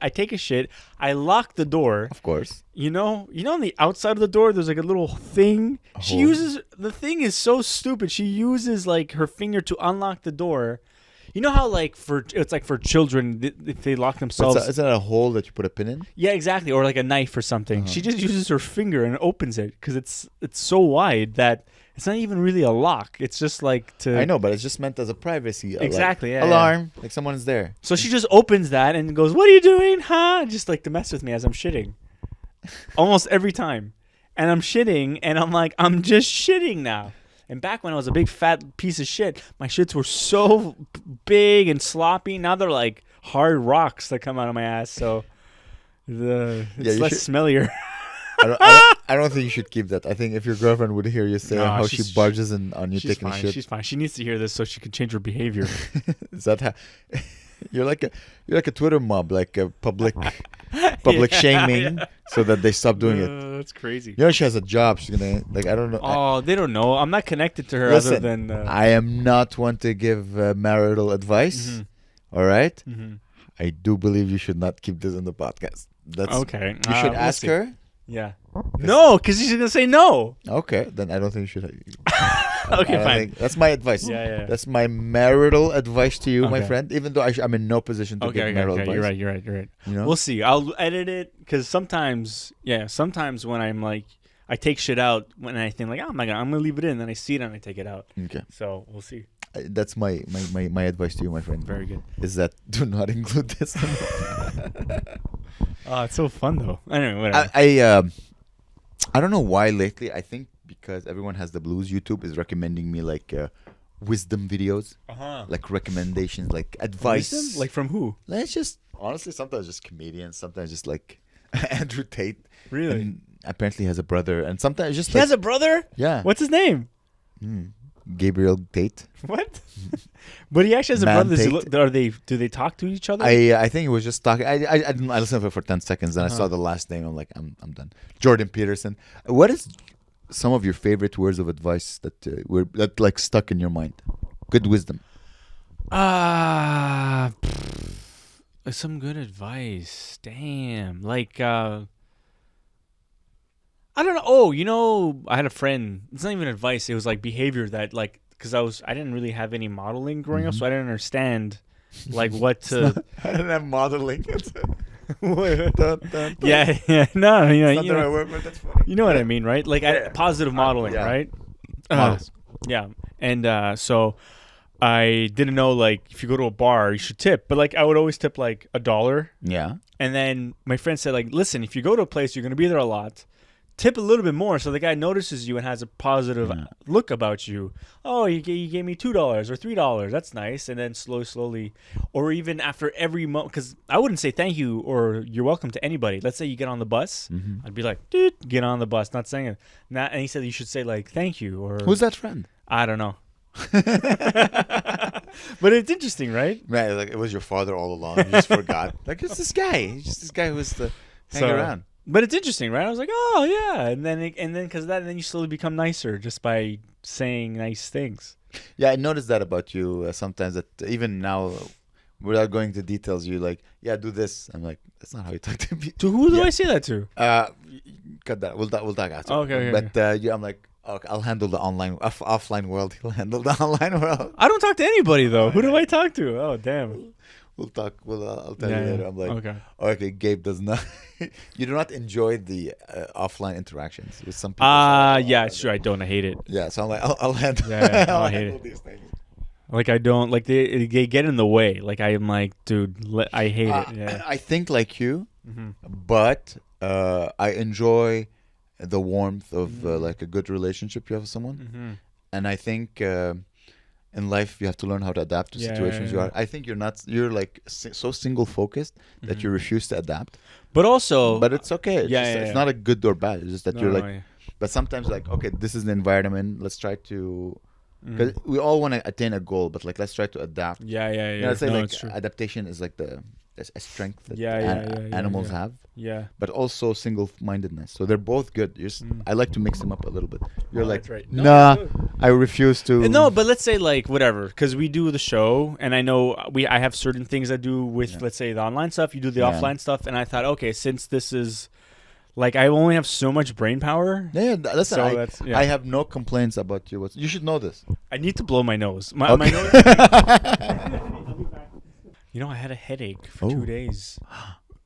[SPEAKER 2] take a shit. I lock the door.
[SPEAKER 1] Of course.
[SPEAKER 2] On the outside of the door, there's like a little thing. She uses the thing is so stupid. She uses like her finger to unlock the door. You know how it's like for children, if they lock themselves.
[SPEAKER 1] Is that a hole that you put a pin in?
[SPEAKER 2] Yeah, exactly, or like a knife or something. Uh-huh. She just uses her finger and opens it because it's so wide that it's not even really a lock. It's just like to.
[SPEAKER 1] I know, but it's just meant as a privacy.
[SPEAKER 2] Exactly.
[SPEAKER 1] Like, alarm, like someone's there.
[SPEAKER 2] So she just opens that and goes, "What are you doing, huh?" Just like to mess with me as I'm shitting, almost every time. And I'm shitting, and I'm like, I'm just shitting now. And back when I was a big fat piece of shit, my shits were so big and sloppy. Now they're like hard rocks that come out of my ass. So it's less smellier.
[SPEAKER 1] I don't think you should keep that. I think if your girlfriend would hear you say how she barges on you taking shit.
[SPEAKER 2] She's fine. She needs to hear this so she can change her behavior.
[SPEAKER 1] Is that how? You're like a Twitter mob, like a public shaming, so that they stop doing it.
[SPEAKER 2] That's crazy.
[SPEAKER 1] She has a job. She's gonna I don't know.
[SPEAKER 2] Oh, they don't know. I'm not connected to her.
[SPEAKER 1] Listen,
[SPEAKER 2] other than.
[SPEAKER 1] I am not one to give marital advice. Mm-hmm. All right. Mm-hmm. I do believe you should not keep this in the podcast. That's okay. You should ask her.
[SPEAKER 2] Yeah. No, because she's gonna say no.
[SPEAKER 1] Okay, then I don't think you should.
[SPEAKER 2] Okay, fine.
[SPEAKER 1] That's my advice. Yeah. That's my marital advice to you, my friend. Even though I'm in no position to give marital advice.
[SPEAKER 2] You're right. We'll see. I'll edit it because sometimes when I'm like, I take shit out when I think like, oh my god, I'm gonna leave it in. Then I see it and I take it out. Okay. So we'll see.
[SPEAKER 1] That's my advice to you, my friend.
[SPEAKER 2] Very good.
[SPEAKER 1] Is that do not include this.
[SPEAKER 2] Oh, it's so fun though. Anyway, whatever.
[SPEAKER 1] I don't know why lately. I think because everyone has the blues. YouTube is recommending me like wisdom videos, like recommendations, like advice.
[SPEAKER 2] Wisdom? Like from who?
[SPEAKER 1] It's just honestly sometimes just comedians, sometimes just like Andrew Tate.
[SPEAKER 2] Really?
[SPEAKER 1] And apparently he has a brother, and sometimes just
[SPEAKER 2] he has a brother.
[SPEAKER 1] Yeah.
[SPEAKER 2] What's his name?
[SPEAKER 1] Gabriel Tate.
[SPEAKER 2] What? But he actually has a brother. Do they talk to each other?
[SPEAKER 1] I think he was just talking. I listened to it for 10 seconds, and I saw the last name. I'm like, I'm done. Jordan Peterson. What is some of your favorite words of advice that like stuck in your mind? Good wisdom.
[SPEAKER 2] Some good advice. Damn. Like I don't know. Oh, I had a friend. It's not even advice. It was like behavior that like, because I didn't really have any modeling growing up, so I didn't understand like what to.
[SPEAKER 1] I didn't have modeling.
[SPEAKER 2] Yeah. No,
[SPEAKER 1] that's funny.
[SPEAKER 2] You know what I mean, right? Like positive modeling, right?
[SPEAKER 1] Models.
[SPEAKER 2] Yeah, and so I didn't know like if you go to a bar you should tip, but like I would always tip like $1.
[SPEAKER 1] Yeah.
[SPEAKER 2] And then my friend said like, listen, if you go to a place you're gonna be there a lot. Tip a little bit more so the guy notices you and has a positive look about you. Oh, you gave me $2 or $3. That's nice. And then slowly, or even after every month, because I wouldn't say thank you or you're welcome to anybody. Let's say you get on the bus. Mm-hmm. I'd be like, dude, get on the bus. Not saying it. And he said you should say like thank you. Or
[SPEAKER 1] who's that friend?
[SPEAKER 2] I don't know. But it's interesting, right?
[SPEAKER 1] Right, like it was your father all along. You just forgot. Like it's this guy. He's just this guy who was to hang around.
[SPEAKER 2] But it's interesting, right? I was like, oh yeah, and then you slowly become nicer just by saying nice things.
[SPEAKER 1] Yeah, I noticed that about you sometimes. That even now, without going into details, you like, yeah, do this. I'm like, that's not how you talk to people.
[SPEAKER 2] To who do I say that to?
[SPEAKER 1] Cut that. We'll talk after.
[SPEAKER 2] Okay.
[SPEAKER 1] But yeah, I'm like, okay, I'll handle the offline world. He'll handle the online world.
[SPEAKER 2] I don't talk to anybody though. Who do I talk to? Oh damn.
[SPEAKER 1] We'll talk. I'll tell you later. I'm like,
[SPEAKER 2] okay.
[SPEAKER 1] Gabe does not. You do not enjoy the offline interactions with some people.
[SPEAKER 2] Yeah, it's true. I don't. I hate it.
[SPEAKER 1] Yeah, so I'm like, I'll handle.
[SPEAKER 2] Yeah, I hate it.
[SPEAKER 1] These things.
[SPEAKER 2] Like I don't like they get in the way. Like I am like, dude, I hate it. Yeah.
[SPEAKER 1] I think like you, but I enjoy the warmth of like a good relationship you have with someone, and I think in life you have to learn how to adapt to situations you are. I think you're like so single focused that you refuse to adapt.
[SPEAKER 2] But also,
[SPEAKER 1] but it's okay. It's not a good or bad. It's just that you're like.
[SPEAKER 2] Yeah.
[SPEAKER 1] But sometimes like, okay, this is the environment. Let's try to. Because we all want to attain a goal, but like let's try to adapt.
[SPEAKER 2] Yeah.
[SPEAKER 1] You know, I'd say like adaptation is like a strength that animals have.
[SPEAKER 2] Yeah.
[SPEAKER 1] But also single-mindedness. So they're both good. I like to mix them up a little bit. You're like,
[SPEAKER 2] right.
[SPEAKER 1] nah, I refuse to.
[SPEAKER 2] No, but let's say like whatever, because we do the show, and I know I have certain things I do with let's say the online stuff. You do the offline stuff, and I thought, okay, since this is. Like, I only have so much brain power.
[SPEAKER 1] Yeah, listen, I have no complaints about you. You should know this.
[SPEAKER 2] I need to blow my nose. My nose. You know, I had a headache for 2 days.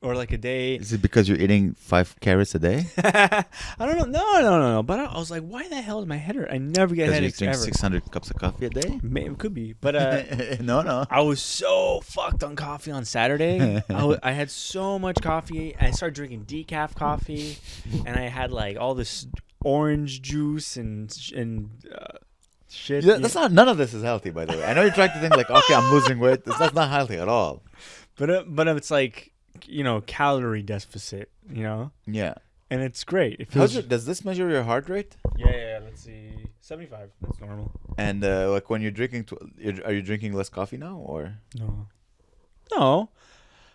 [SPEAKER 2] Or like a day.
[SPEAKER 1] Is it because you're eating 5 carrots a day?
[SPEAKER 2] I don't know. No. But I was like, why the hell is my head hurt? I never get headaches ever.
[SPEAKER 1] 600 cups of coffee a day?
[SPEAKER 2] It could be. But
[SPEAKER 1] no.
[SPEAKER 2] I was so fucked on coffee on Saturday. I had so much coffee. I started drinking decaf coffee. And I had like all this orange juice and shit.
[SPEAKER 1] Yeah, none of this is healthy, by the way. I know you're trying to think like, okay, I'm losing weight. That's not healthy at all.
[SPEAKER 2] But it's like, you know, calorie deficit, you know?
[SPEAKER 1] Yeah.
[SPEAKER 2] And it's great.
[SPEAKER 1] Does this measure your heart rate?
[SPEAKER 2] Yeah. Let's see. 75. That's normal.
[SPEAKER 1] And like when you're drinking, are you drinking less coffee now or?
[SPEAKER 2] No.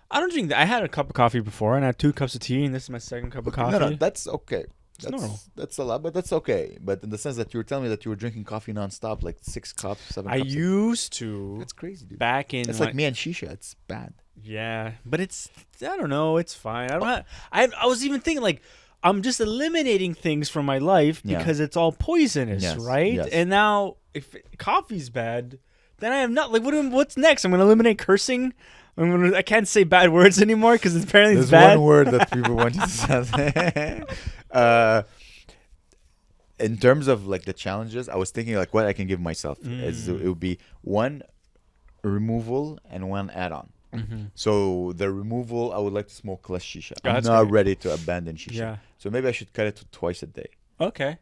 [SPEAKER 2] I don't drink that. I had a cup of coffee before and I had 2 cups of tea and this is my second cup of coffee.
[SPEAKER 1] No, that's okay.
[SPEAKER 2] It's normal.
[SPEAKER 1] That's a lot, but that's okay. But in the sense that you were telling me that you were drinking coffee nonstop, like 6 cups, 7 cups.
[SPEAKER 2] I used to.
[SPEAKER 1] That's crazy, dude.
[SPEAKER 2] Back in.
[SPEAKER 1] It's like me and shisha. It's bad.
[SPEAKER 2] Yeah, but I don't know. It's fine. I was even thinking like, I'm just eliminating things from my life because it's all poisonous, right? Yes. And now if coffee's bad, then I am not like, what's next? I'm going to eliminate cursing. I can't say bad words anymore because apparently it's bad.
[SPEAKER 1] There's one word that people want you to say. In terms of like the challenges, I was thinking like what I can give myself is it would be 1 removal and 1 add-on. So the removal, I would like to smoke less shisha. I'm not ready to abandon shisha. Yeah. So maybe I should cut it to twice a day.
[SPEAKER 2] Okay.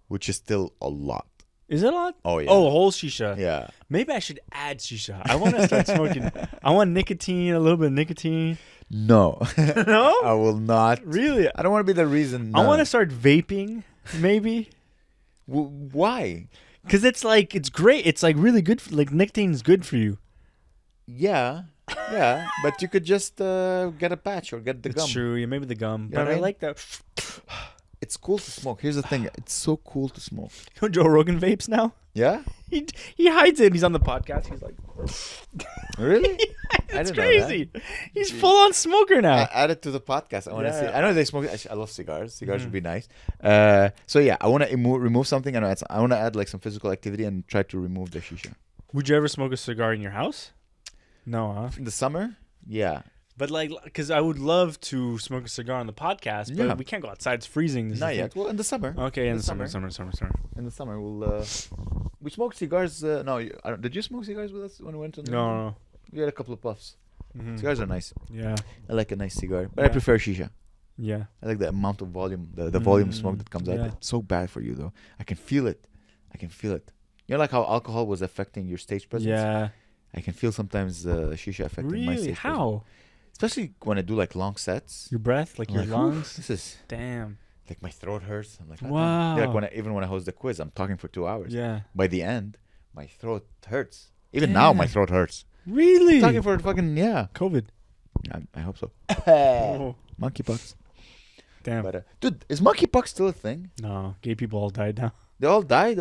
[SPEAKER 1] Which is still a lot.
[SPEAKER 2] Is it a lot?
[SPEAKER 1] Oh, yeah.
[SPEAKER 2] Oh, a whole shisha.
[SPEAKER 1] Yeah.
[SPEAKER 2] Maybe I should add shisha. I want to start smoking. I want nicotine, a little bit of nicotine.
[SPEAKER 1] No.
[SPEAKER 2] No?
[SPEAKER 1] I will not.
[SPEAKER 2] Really?
[SPEAKER 1] I don't want to be the reason. No.
[SPEAKER 2] I want to start vaping, maybe.
[SPEAKER 1] Why?
[SPEAKER 2] Because it's great. It's like really good. Like nicotine's good for you.
[SPEAKER 1] Yeah. Yeah, but you could just get a patch or get the gum.
[SPEAKER 2] It's true. Yeah, maybe the gum.
[SPEAKER 1] You know
[SPEAKER 2] but I like that.
[SPEAKER 1] It's cool to smoke. Here's the thing. It's so cool to smoke.
[SPEAKER 2] You know Joe Rogan vapes now?
[SPEAKER 1] Yeah?
[SPEAKER 2] He hides it. He's on the podcast. He's like...
[SPEAKER 1] Really?
[SPEAKER 2] It's crazy. He's full-on smoker now.
[SPEAKER 1] Add it to the podcast. I want to see. I know they smoke. I love cigars. Cigars would be nice. So yeah, I want to remove something. I want to add like some physical activity and try to remove the shisha.
[SPEAKER 2] Would you ever smoke a cigar in your house? No, huh?
[SPEAKER 1] In the summer? Yeah.
[SPEAKER 2] But like, because I would love to smoke a cigar on the podcast, but we can't go outside. It's freezing.
[SPEAKER 1] Not yet. Well, in the summer.
[SPEAKER 2] Okay, in the summer.
[SPEAKER 1] In the summer, we smoked cigars. No, did you smoke cigars with us when we went to?
[SPEAKER 2] No.
[SPEAKER 1] We had a couple of puffs. Cigars are nice.
[SPEAKER 2] Yeah.
[SPEAKER 1] I like a nice cigar, but I prefer shisha.
[SPEAKER 2] Yeah.
[SPEAKER 1] I like the amount of volume, the volume of smoke that comes out. It's so bad for you, though. I can feel it. You know, like how alcohol was affecting your stage presence?
[SPEAKER 2] Yeah.
[SPEAKER 1] I can feel sometimes shisha affecting my stage presence.
[SPEAKER 2] How?
[SPEAKER 1] Especially when I do like long sets.
[SPEAKER 2] Your breath, like your lungs.
[SPEAKER 1] This is
[SPEAKER 2] damn.
[SPEAKER 1] Like my throat hurts. I'm like,
[SPEAKER 2] wow.
[SPEAKER 1] Yeah, like even when I host the quiz, I'm talking for 2 hours.
[SPEAKER 2] Yeah.
[SPEAKER 1] By the end, my throat hurts. Even now, my throat hurts.
[SPEAKER 2] Really?
[SPEAKER 1] I'm talking for fucking
[SPEAKER 2] COVID.
[SPEAKER 1] I hope so.
[SPEAKER 2] Monkeypox.
[SPEAKER 1] Damn. But dude, is monkeypox still a thing?
[SPEAKER 2] No, gay people all died now.
[SPEAKER 1] They all died.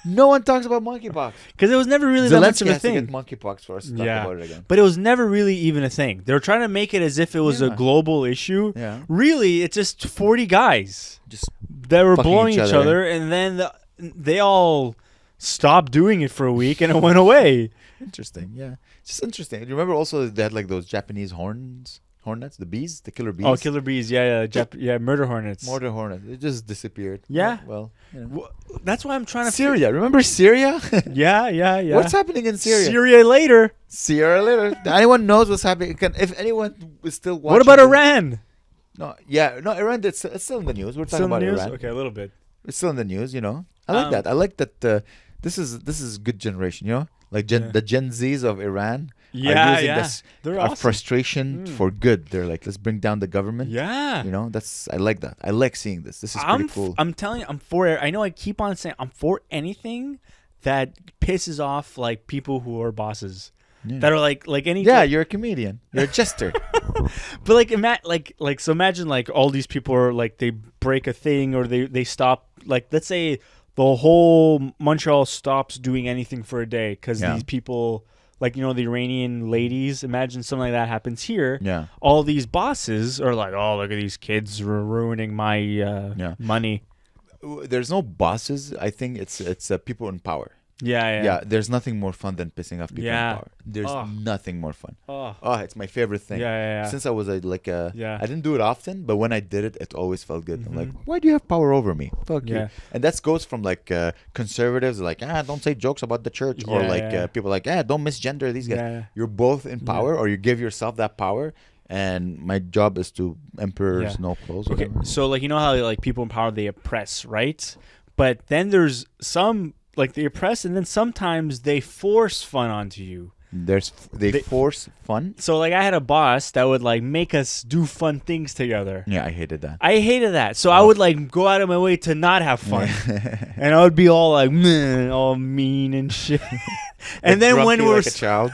[SPEAKER 1] No one talks about monkeypox.
[SPEAKER 2] Because it was never really that much of a
[SPEAKER 1] Zelensky
[SPEAKER 2] thing.
[SPEAKER 1] has to get monkeypox for us to talk about it again.
[SPEAKER 2] But it was never really even a thing. They were trying to make it as if it was a global issue.
[SPEAKER 1] Yeah.
[SPEAKER 2] Really, it's just 40 guys
[SPEAKER 1] Just
[SPEAKER 2] that were blowing each other, and then they all stopped doing it for a week, and it went away.
[SPEAKER 1] Interesting. Yeah. It's just interesting. You remember also they had like those Japanese hornets, the bees, the killer bees.
[SPEAKER 2] Oh, killer bees. Yeah. Murder hornets.
[SPEAKER 1] Murder hornets. It just disappeared.
[SPEAKER 2] Yeah.
[SPEAKER 1] Well,
[SPEAKER 2] that's why I'm trying to.
[SPEAKER 1] Syria. Remember Syria?
[SPEAKER 2] Yeah.
[SPEAKER 1] What's happening in Syria?
[SPEAKER 2] Syria later.
[SPEAKER 1] Anyone knows what's happening? If anyone is still watching.
[SPEAKER 2] What about Iran?
[SPEAKER 1] No, Iran. It's still in the news. We're talking about Iran.
[SPEAKER 2] Okay, a little bit.
[SPEAKER 1] It's still in the news. I like that. I like that. This is good generation. Like the Gen Zs of Iran. Are using this
[SPEAKER 2] awesome.
[SPEAKER 1] frustration for good. They're like, let's bring down the government.
[SPEAKER 2] Yeah.
[SPEAKER 1] I like that. I like seeing this. This is pretty cool.
[SPEAKER 2] I'm telling you, I'm for it. I know I keep on saying I'm for anything that pisses off like people who are bosses. Yeah. That are like any.
[SPEAKER 1] Yeah, you're a comedian. You're a jester.
[SPEAKER 2] But so imagine like all these people are like they break a thing or they stop, like let's say the whole Montreal stops doing anything for a day because these people, like, the Iranian ladies, imagine something like that happens here. Yeah. All these bosses are like, oh, look at these kids ruining my money.
[SPEAKER 1] There's no bosses. I think it's people in power.
[SPEAKER 2] Yeah.
[SPEAKER 1] There's nothing more fun than pissing off people in power. There's nothing more fun. It's my favorite thing.
[SPEAKER 2] Yeah.
[SPEAKER 1] Since I was I didn't do it often, but when I did it, it always felt good. I'm like, why do you have power over me? Fuck you. And that goes from like conservatives like, don't say jokes about the church, or like people like, don't misgender these guys. Yeah. You're both in power, or you give yourself that power. And my job is to emperor's no clothes.
[SPEAKER 2] Okay, so like how like people in power, they oppress, right? But then there's some. Like they oppress, and then sometimes they force fun onto you.
[SPEAKER 1] They force fun.
[SPEAKER 2] So like I had a boss that would like make us do fun things together.
[SPEAKER 1] Yeah, I hated that.
[SPEAKER 2] So I would like go out of my way to not have fun, and I would be all like, all mean and shit. And then when we were
[SPEAKER 1] like a child,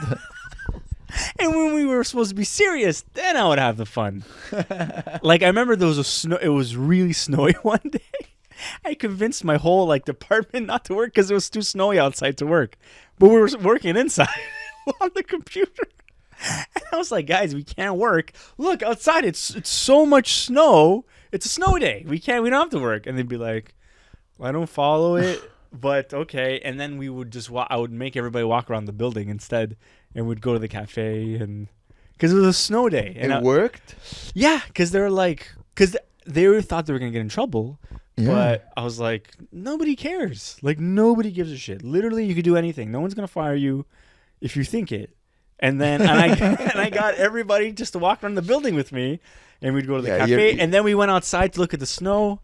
[SPEAKER 2] and when we were supposed to be serious, then I would have the fun. Like I remember there was it was really snowy one day. I convinced my whole like department not to work because it was too snowy outside to work, but we were working inside on the computer. And I was like, guys, we can't work. Look outside, it's so much snow. It's a snow day. We don't have to work. And they'd be like, I don't follow it, but okay. And then we would just I would make everybody walk around the building instead, and we'd go to the cafe, and because it was a snow day. And
[SPEAKER 1] it worked.
[SPEAKER 2] Yeah, because they thought they were gonna get in trouble. Yeah. But I was like, nobody cares. Like, nobody gives a shit. Literally, you could do anything. No one's going to fire you if you think it. And then I got everybody just to walk around the building with me. And we'd go to the cafe. And then we went outside to look at the snow.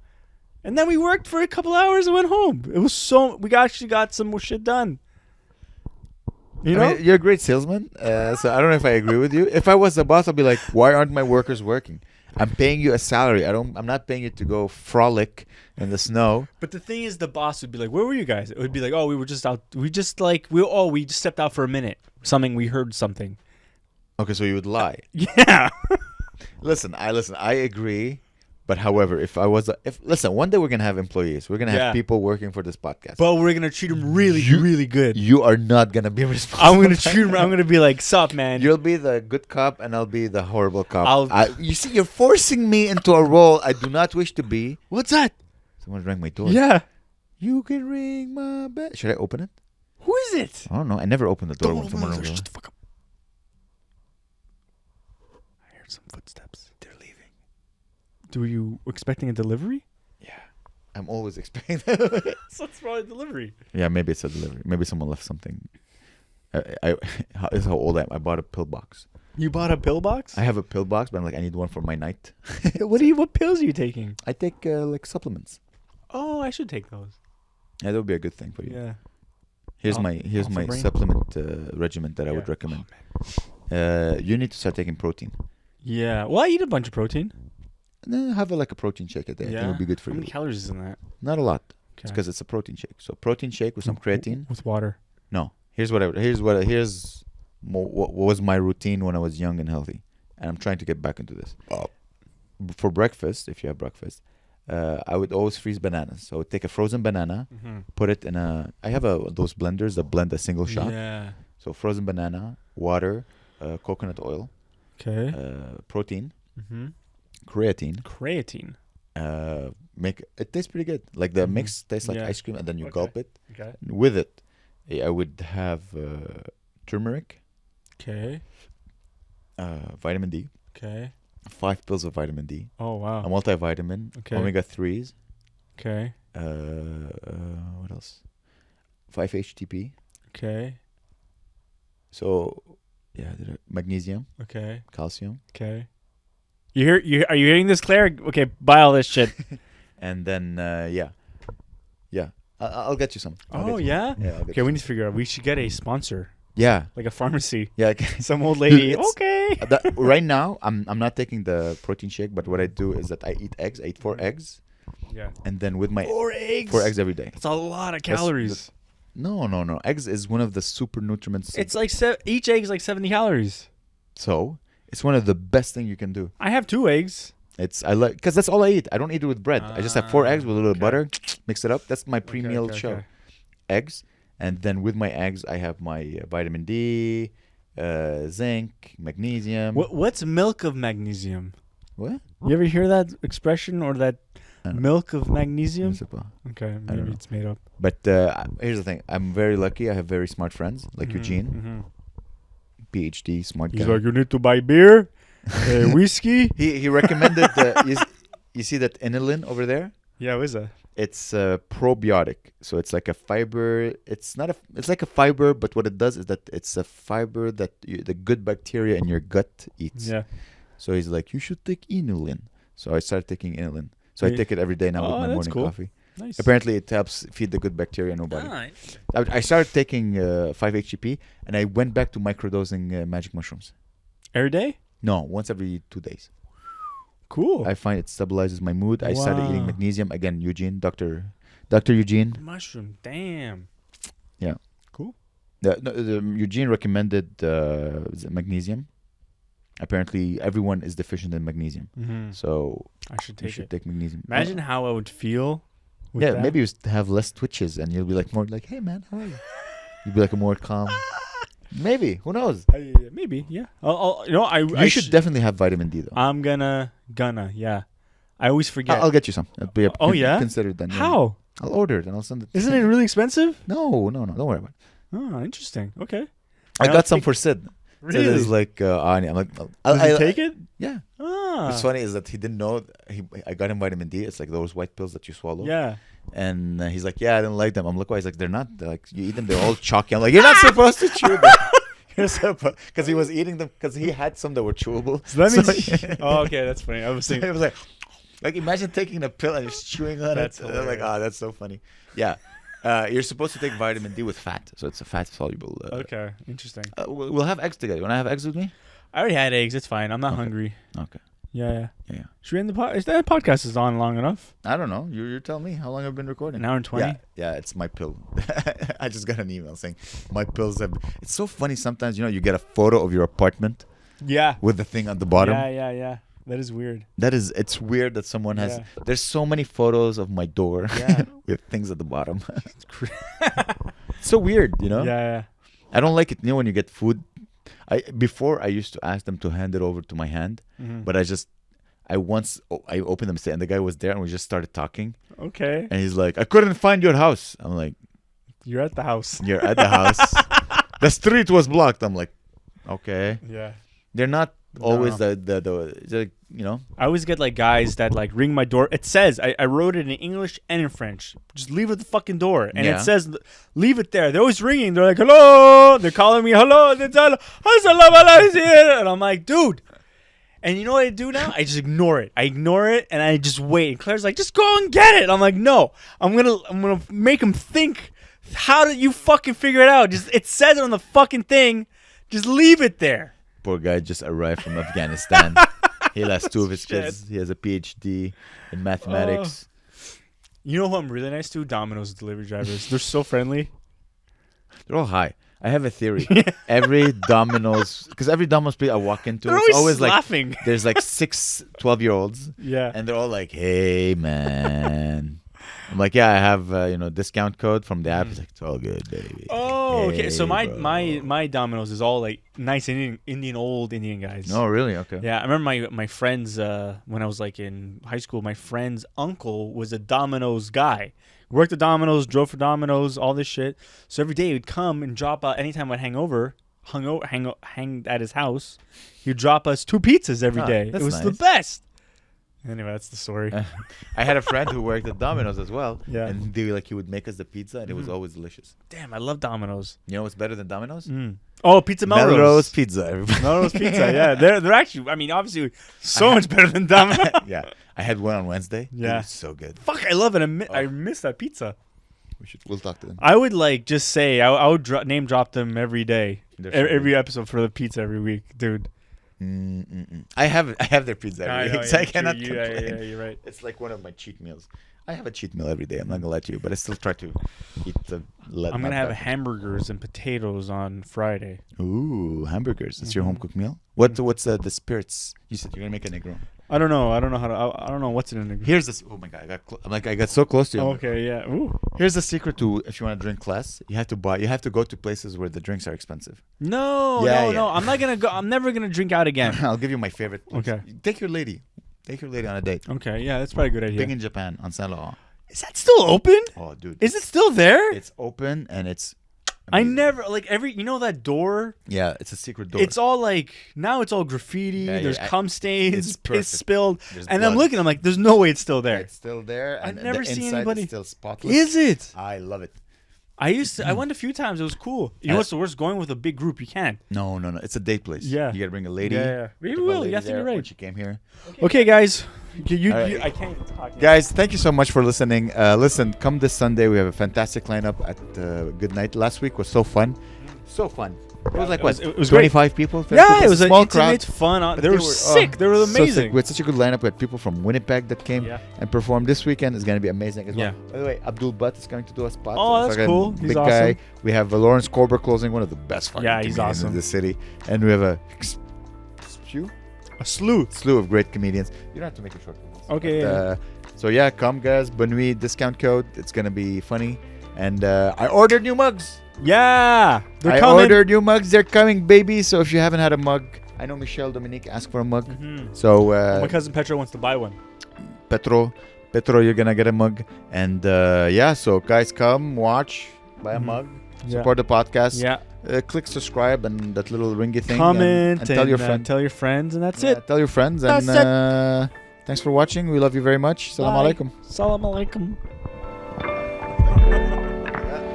[SPEAKER 2] And then we worked for a couple hours and went home. It was we actually got some more shit done. You know?
[SPEAKER 1] I mean, you're a great salesman. So I don't know if I agree with you. If I was the boss, I'd be like, why aren't my workers working? I'm paying you a salary. I'm not paying you to go frolic in the snow.
[SPEAKER 2] But the thing is, the boss would be like, where were you guys? It would be like, oh, we were just out. We just stepped out for a minute. We heard something.
[SPEAKER 1] Okay, so you would lie.
[SPEAKER 2] Yeah.
[SPEAKER 1] Listen, I agree. But however, listen, one day we're gonna have employees. We're gonna have people working for this podcast.
[SPEAKER 2] But we're gonna treat them really, really good.
[SPEAKER 1] You are not gonna be responsible.
[SPEAKER 2] I'm gonna treat them. I'm gonna be like, "Sup, man."
[SPEAKER 1] You'll be the good cop, and I'll be the horrible cop. You see, you're forcing me into a role I do not wish to be.
[SPEAKER 2] What's that?
[SPEAKER 1] Someone rang my door.
[SPEAKER 2] Yeah.
[SPEAKER 1] You can ring my bell. Should I open it?
[SPEAKER 2] Who is it?
[SPEAKER 1] I don't know. I never opened the door when someone rang.
[SPEAKER 2] Shut the fuck up. I heard some footsteps. Were you expecting a delivery?
[SPEAKER 1] Yeah. I'm always expecting
[SPEAKER 2] So it's probably a delivery.
[SPEAKER 1] Yeah, maybe it's a delivery. Maybe someone left something. This is how old I am. I bought a pill box.
[SPEAKER 2] You bought a pill box?
[SPEAKER 1] I have a pill box, but I'm like, I need one for my night.
[SPEAKER 2] What pills are you taking?
[SPEAKER 1] I take like supplements.
[SPEAKER 2] Oh, I should take those.
[SPEAKER 1] Yeah, that would be a good thing for you.
[SPEAKER 2] Yeah.
[SPEAKER 1] Here's my supplement regimen that I would recommend. Oh, you need to start taking protein.
[SPEAKER 2] Yeah. Well, I eat a bunch of protein.
[SPEAKER 1] And then have a protein shake a day. I think it would be good for you.
[SPEAKER 2] How many calories is in that?
[SPEAKER 1] Not a lot. Okay. It's because it's a protein shake. So protein shake with some creatine.
[SPEAKER 2] With water.
[SPEAKER 1] No. Here's what was my routine when I was young and healthy, and I'm trying to get back into this. For breakfast, if you have breakfast, I would always freeze bananas. So I would take a frozen banana, put it in I have those blenders that blend a single shot.
[SPEAKER 2] Yeah.
[SPEAKER 1] So frozen banana, water, coconut oil,
[SPEAKER 2] Okay.
[SPEAKER 1] protein, creatine. Make it tastes pretty good. Like the mix tastes like ice cream, and then you gulp it.
[SPEAKER 2] Okay.
[SPEAKER 1] With it, I would have turmeric.
[SPEAKER 2] Okay.
[SPEAKER 1] Vitamin D.
[SPEAKER 2] Okay.
[SPEAKER 1] 5 pills of vitamin D.
[SPEAKER 2] Oh wow.
[SPEAKER 1] A multivitamin.
[SPEAKER 2] Okay.
[SPEAKER 1] Omega 3s.
[SPEAKER 2] Okay.
[SPEAKER 1] What else? 5-HTP.
[SPEAKER 2] Okay.
[SPEAKER 1] So, magnesium.
[SPEAKER 2] Okay.
[SPEAKER 1] Calcium.
[SPEAKER 2] Okay. Are you hearing this, Claire? Okay, buy all this shit.
[SPEAKER 1] And then I'll get you some.
[SPEAKER 2] Yeah.
[SPEAKER 1] Yeah.
[SPEAKER 2] Okay, we need to figure out. We should get a sponsor.
[SPEAKER 1] Yeah.
[SPEAKER 2] Like a pharmacy.
[SPEAKER 1] Yeah.
[SPEAKER 2] Some old lady. Okay.
[SPEAKER 1] Right now, I'm not taking the protein shake, but what I do is that I eat eggs. I eat 4 eggs.
[SPEAKER 2] Yeah.
[SPEAKER 1] And then with my
[SPEAKER 2] 4 eggs.
[SPEAKER 1] 4 eggs every day.
[SPEAKER 2] That's a lot of calories.
[SPEAKER 1] No. Eggs is one of the super nutriments.
[SPEAKER 2] It's like each egg is like 70 calories.
[SPEAKER 1] So it's one of the best thing you can do.
[SPEAKER 2] I have 2 eggs.
[SPEAKER 1] I like because that's all I eat. I don't eat it with bread. I just have 4 eggs with a little butter, mix it up. That's my pre-meal show. Okay. Eggs, and then with my eggs, I have my vitamin D, zinc, magnesium.
[SPEAKER 2] What's milk of magnesium?
[SPEAKER 1] What?
[SPEAKER 2] You ever hear that expression or that milk of magnesium? Okay, maybe it's made up.
[SPEAKER 1] But here's the thing: I'm very lucky. I have very smart friends like Eugene, PhD, smart guy.
[SPEAKER 2] He's like, you need to buy beer. Whiskey.
[SPEAKER 1] He recommended you see that inulin over there?
[SPEAKER 2] Yeah, what is that?
[SPEAKER 1] It's a probiotic. So it's like a fiber. It's like a fiber, but what it does is that it's a fiber that the good bacteria in your gut eats.
[SPEAKER 2] Yeah.
[SPEAKER 1] So he's like, you should take inulin. So I started taking inulin. So I take it every day now with my morning coffee.
[SPEAKER 2] Nice.
[SPEAKER 1] Apparently it helps feed the good bacteria in your body.
[SPEAKER 2] Nice.
[SPEAKER 1] I started taking 5-HTP and I went back to microdosing magic mushrooms.
[SPEAKER 2] Every day?
[SPEAKER 1] No, once every 2 days.
[SPEAKER 2] Cool.
[SPEAKER 1] I find it stabilizes my mood. I started eating magnesium. Again, Eugene, Dr. Eugene.
[SPEAKER 2] Mushroom, damn.
[SPEAKER 1] Yeah.
[SPEAKER 2] Cool.
[SPEAKER 1] Eugene recommended magnesium. Apparently, everyone is deficient in magnesium. So
[SPEAKER 2] I should take
[SPEAKER 1] magnesium.
[SPEAKER 2] Imagine how I would feel with that.
[SPEAKER 1] Maybe you have less twitches and you'll be like more like, hey man, how are you? You'll be like a more calm. Maybe. Who knows?
[SPEAKER 2] Maybe. Yeah.
[SPEAKER 1] You should definitely have vitamin D though.
[SPEAKER 2] I'm gonna. Yeah. I always forget.
[SPEAKER 1] I'll get you some.
[SPEAKER 2] Yeah.
[SPEAKER 1] Considered then.
[SPEAKER 2] How?
[SPEAKER 1] I'll order it and I'll send it.
[SPEAKER 2] Isn't it really expensive?
[SPEAKER 1] No. Don't worry about it.
[SPEAKER 2] Oh, interesting. Okay.
[SPEAKER 1] I got some for Sid.
[SPEAKER 2] Really?
[SPEAKER 1] Sid is like, I'm like,
[SPEAKER 2] Did he take it?
[SPEAKER 1] Yeah.
[SPEAKER 2] Ah.
[SPEAKER 1] What's funny is that he didn't know. I got him vitamin D. It's like those white pills that you swallow.
[SPEAKER 2] Yeah.
[SPEAKER 1] And he's like, yeah, I didn't like them. I'm like, why? He's like, they're not. They're like, you eat them, they're all chalky. I'm like, you're not supposed to chew them. Because he was eating them because he had some that were chewable.
[SPEAKER 2] So that means. Oh, okay, that's funny. I was thinking.
[SPEAKER 1] It was like imagine taking a pill and just chewing on it. I'm like, that's so funny. Yeah, you're supposed to take vitamin D with fat, so it's a fat soluble.
[SPEAKER 2] Okay, interesting.
[SPEAKER 1] We'll have eggs together. You wanna have eggs with me?
[SPEAKER 2] I already had eggs. It's fine. I'm not hungry.
[SPEAKER 1] Okay.
[SPEAKER 2] Yeah. Should we end the podcast? That podcast is on long enough.
[SPEAKER 1] I don't know. You're telling me how long I've been recording.
[SPEAKER 2] An hour and 20.
[SPEAKER 1] Yeah, it's my pill. I just got an email saying my pills have. It's so funny sometimes. You get a photo of your apartment.
[SPEAKER 2] Yeah.
[SPEAKER 1] With the thing on the bottom.
[SPEAKER 2] Yeah. That is weird.
[SPEAKER 1] It's weird that someone has. There's so many photos of my door.
[SPEAKER 2] Yeah.
[SPEAKER 1] With things at the bottom. It's so weird,
[SPEAKER 2] Yeah.
[SPEAKER 1] I don't like it. When you get food. Before I used to ask them to hand it over to my hand, but I opened them and the guy was there and we just started talking.
[SPEAKER 2] Okay.
[SPEAKER 1] And he's like, I couldn't find your house. I'm like,
[SPEAKER 2] you're at the house.
[SPEAKER 1] You're at the house. The street was blocked. I'm like, okay.
[SPEAKER 2] Yeah.
[SPEAKER 1] They're not always the
[SPEAKER 2] I always get like guys that like ring my door. It says I wrote it in English and in French. Just leave at the fucking door, and it says leave it there. They're always ringing. They're like hello. They're calling me hello. They tell and I'm like dude. And you know what I do now? I just ignore it. And I just wait. And Claire's like, just go and get it. I'm like, no. I'm gonna make him think. How did you fucking figure it out? It says it on the fucking thing. Just leave it there.
[SPEAKER 1] Poor guy just arrived from Afghanistan. He lost 2 of his kids. He has a PhD in mathematics.
[SPEAKER 2] You know who I'm really nice to? Domino's delivery drivers. They're so friendly.
[SPEAKER 1] They're all high. I have a theory. Every Domino's, because every Domino's place I walk into,
[SPEAKER 2] they're
[SPEAKER 1] it's always
[SPEAKER 2] laughing.
[SPEAKER 1] Like there's like 6 12-year-olds.
[SPEAKER 2] Yeah.
[SPEAKER 1] And they're all like, "Hey, man." I'm like, "Yeah, I have discount code from the app." It's like, "It's all good, baby."
[SPEAKER 2] Oh, okay. So
[SPEAKER 1] bro.
[SPEAKER 2] my Domino's is all like nice old Indian guys.
[SPEAKER 1] Oh, really? Okay.
[SPEAKER 2] Yeah, I remember my friends when I was like in high school. My friend's uncle was a Domino's guy. Worked at Domino's, drove for Domino's, all this shit. So every day he would come and drop out. Anytime I'd hang at his house, he'd drop us 2 pizzas every day. It was
[SPEAKER 1] nice.
[SPEAKER 2] the best. Anyway, that's the story.
[SPEAKER 1] I had a friend who worked at Domino's as well.
[SPEAKER 2] Yeah.
[SPEAKER 1] And he would make us the pizza, and it was always delicious.
[SPEAKER 2] Damn, I love Domino's.
[SPEAKER 1] You know what's better than Domino's?
[SPEAKER 2] Oh, Pizza Melrose.
[SPEAKER 1] Melrose Pizza. Everybody.
[SPEAKER 2] Melrose Pizza, yeah. They're actually, I mean, obviously so much better than Domino's.
[SPEAKER 1] Yeah. I had one on Wednesday.
[SPEAKER 2] Yeah.
[SPEAKER 1] It was so good.
[SPEAKER 2] Fuck, I love it. I miss that pizza.
[SPEAKER 1] We'll talk to them.
[SPEAKER 2] I would just say, I would name drop them every day. Every episode for the pizza every week, dude.
[SPEAKER 1] I have their pizza every week, so I cannot complain.
[SPEAKER 2] Yeah, you're right.
[SPEAKER 1] It's like one of my cheat meals. I have a cheat meal every day. I'm not gonna lie to you, but I still try to eat the.
[SPEAKER 2] I'm gonna have hamburgers and potatoes on Friday.
[SPEAKER 1] Ooh, hamburgers! It's your home cooked meal. What's the spirits? You said you're gonna make a Negro.
[SPEAKER 2] I don't know how to. I don't know what's in a Negro.
[SPEAKER 1] Here's this. Oh my god! I got so close to you.
[SPEAKER 2] Oh, okay, yeah. Ooh.
[SPEAKER 1] Here's the secret to if you want to drink less, you have to go to places where the drinks are expensive.
[SPEAKER 2] No. I'm not gonna go. I'm never gonna drink out again.
[SPEAKER 1] I'll give you my favorite place.
[SPEAKER 2] Okay.
[SPEAKER 1] Take your lady on a date.
[SPEAKER 2] Okay, yeah, that's probably a good idea.
[SPEAKER 1] Big in Japan on Saint Laurent.
[SPEAKER 2] Is that still open?
[SPEAKER 1] Oh, dude.
[SPEAKER 2] Is it still there?
[SPEAKER 1] It's open and it's
[SPEAKER 2] amazing. I never that door.
[SPEAKER 1] Yeah, it's a secret door.
[SPEAKER 2] It's all now it's all graffiti.
[SPEAKER 1] Yeah,
[SPEAKER 2] there's cum stains, piss spilled,
[SPEAKER 1] there's
[SPEAKER 2] and
[SPEAKER 1] blood.
[SPEAKER 2] I'm looking. I'm like, there's no way it's still there.
[SPEAKER 1] It's still there. And
[SPEAKER 2] I've never seen anybody.
[SPEAKER 1] Is still spotless.
[SPEAKER 2] Is it?
[SPEAKER 1] I love it.
[SPEAKER 2] I went a few times. It was cool. You know what's the worst? Going with a big group, you can't.
[SPEAKER 1] No. It's a date place.
[SPEAKER 2] Yeah.
[SPEAKER 1] You gotta bring a lady.
[SPEAKER 2] Yeah. We will. You have to be right.
[SPEAKER 1] When she came here.
[SPEAKER 2] Okay, guys.
[SPEAKER 1] Right.
[SPEAKER 2] I can't even talk.
[SPEAKER 1] Guys, thank you so much for listening. Listen, come this Sunday. We have a fantastic lineup at Good Night. Last week was so fun. So fun. It was like
[SPEAKER 2] it was
[SPEAKER 1] 25 people?
[SPEAKER 2] Yeah, it was
[SPEAKER 1] a
[SPEAKER 2] an
[SPEAKER 1] small
[SPEAKER 2] intimate,
[SPEAKER 1] crowd.
[SPEAKER 2] fun. They were sick. They were amazing.
[SPEAKER 1] So sick. We had such a good lineup. We had people from Winnipeg that came and performed this weekend. It's going to be amazing as well. By the way, Abdul Butt is coming to do a spot.
[SPEAKER 2] Oh, that's cool. He's
[SPEAKER 1] big
[SPEAKER 2] awesome.
[SPEAKER 1] Guy. We have Lawrence Korber closing, one of the best fucking comedians
[SPEAKER 2] awesome.
[SPEAKER 1] in the city. And we have a slew of great comedians. You don't have to make it short.
[SPEAKER 2] Okay.
[SPEAKER 1] But, so yeah, come guys. Bonne Nuit discount code. It's going to be funny. And I ordered new mugs.
[SPEAKER 2] Yeah,
[SPEAKER 1] I ordered new mugs. They're coming, baby. So if you haven't had a mug, I know Michelle Dominique asked for a mug. So
[SPEAKER 2] my cousin Petro wants to buy one.
[SPEAKER 1] Petro, you're gonna get a mug. And so guys, come watch, buy a mug, support the podcast.
[SPEAKER 2] Yeah.
[SPEAKER 1] Click subscribe and that little ringy thing.
[SPEAKER 2] Comment
[SPEAKER 1] and tell your friends.
[SPEAKER 2] Tell your friends, and that's it.
[SPEAKER 1] Tell your friends.
[SPEAKER 2] That's
[SPEAKER 1] and thanks for watching. We love you very much. Salam alaikum.
[SPEAKER 2] Salam alaikum.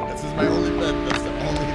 [SPEAKER 1] This is my only pet. That's the only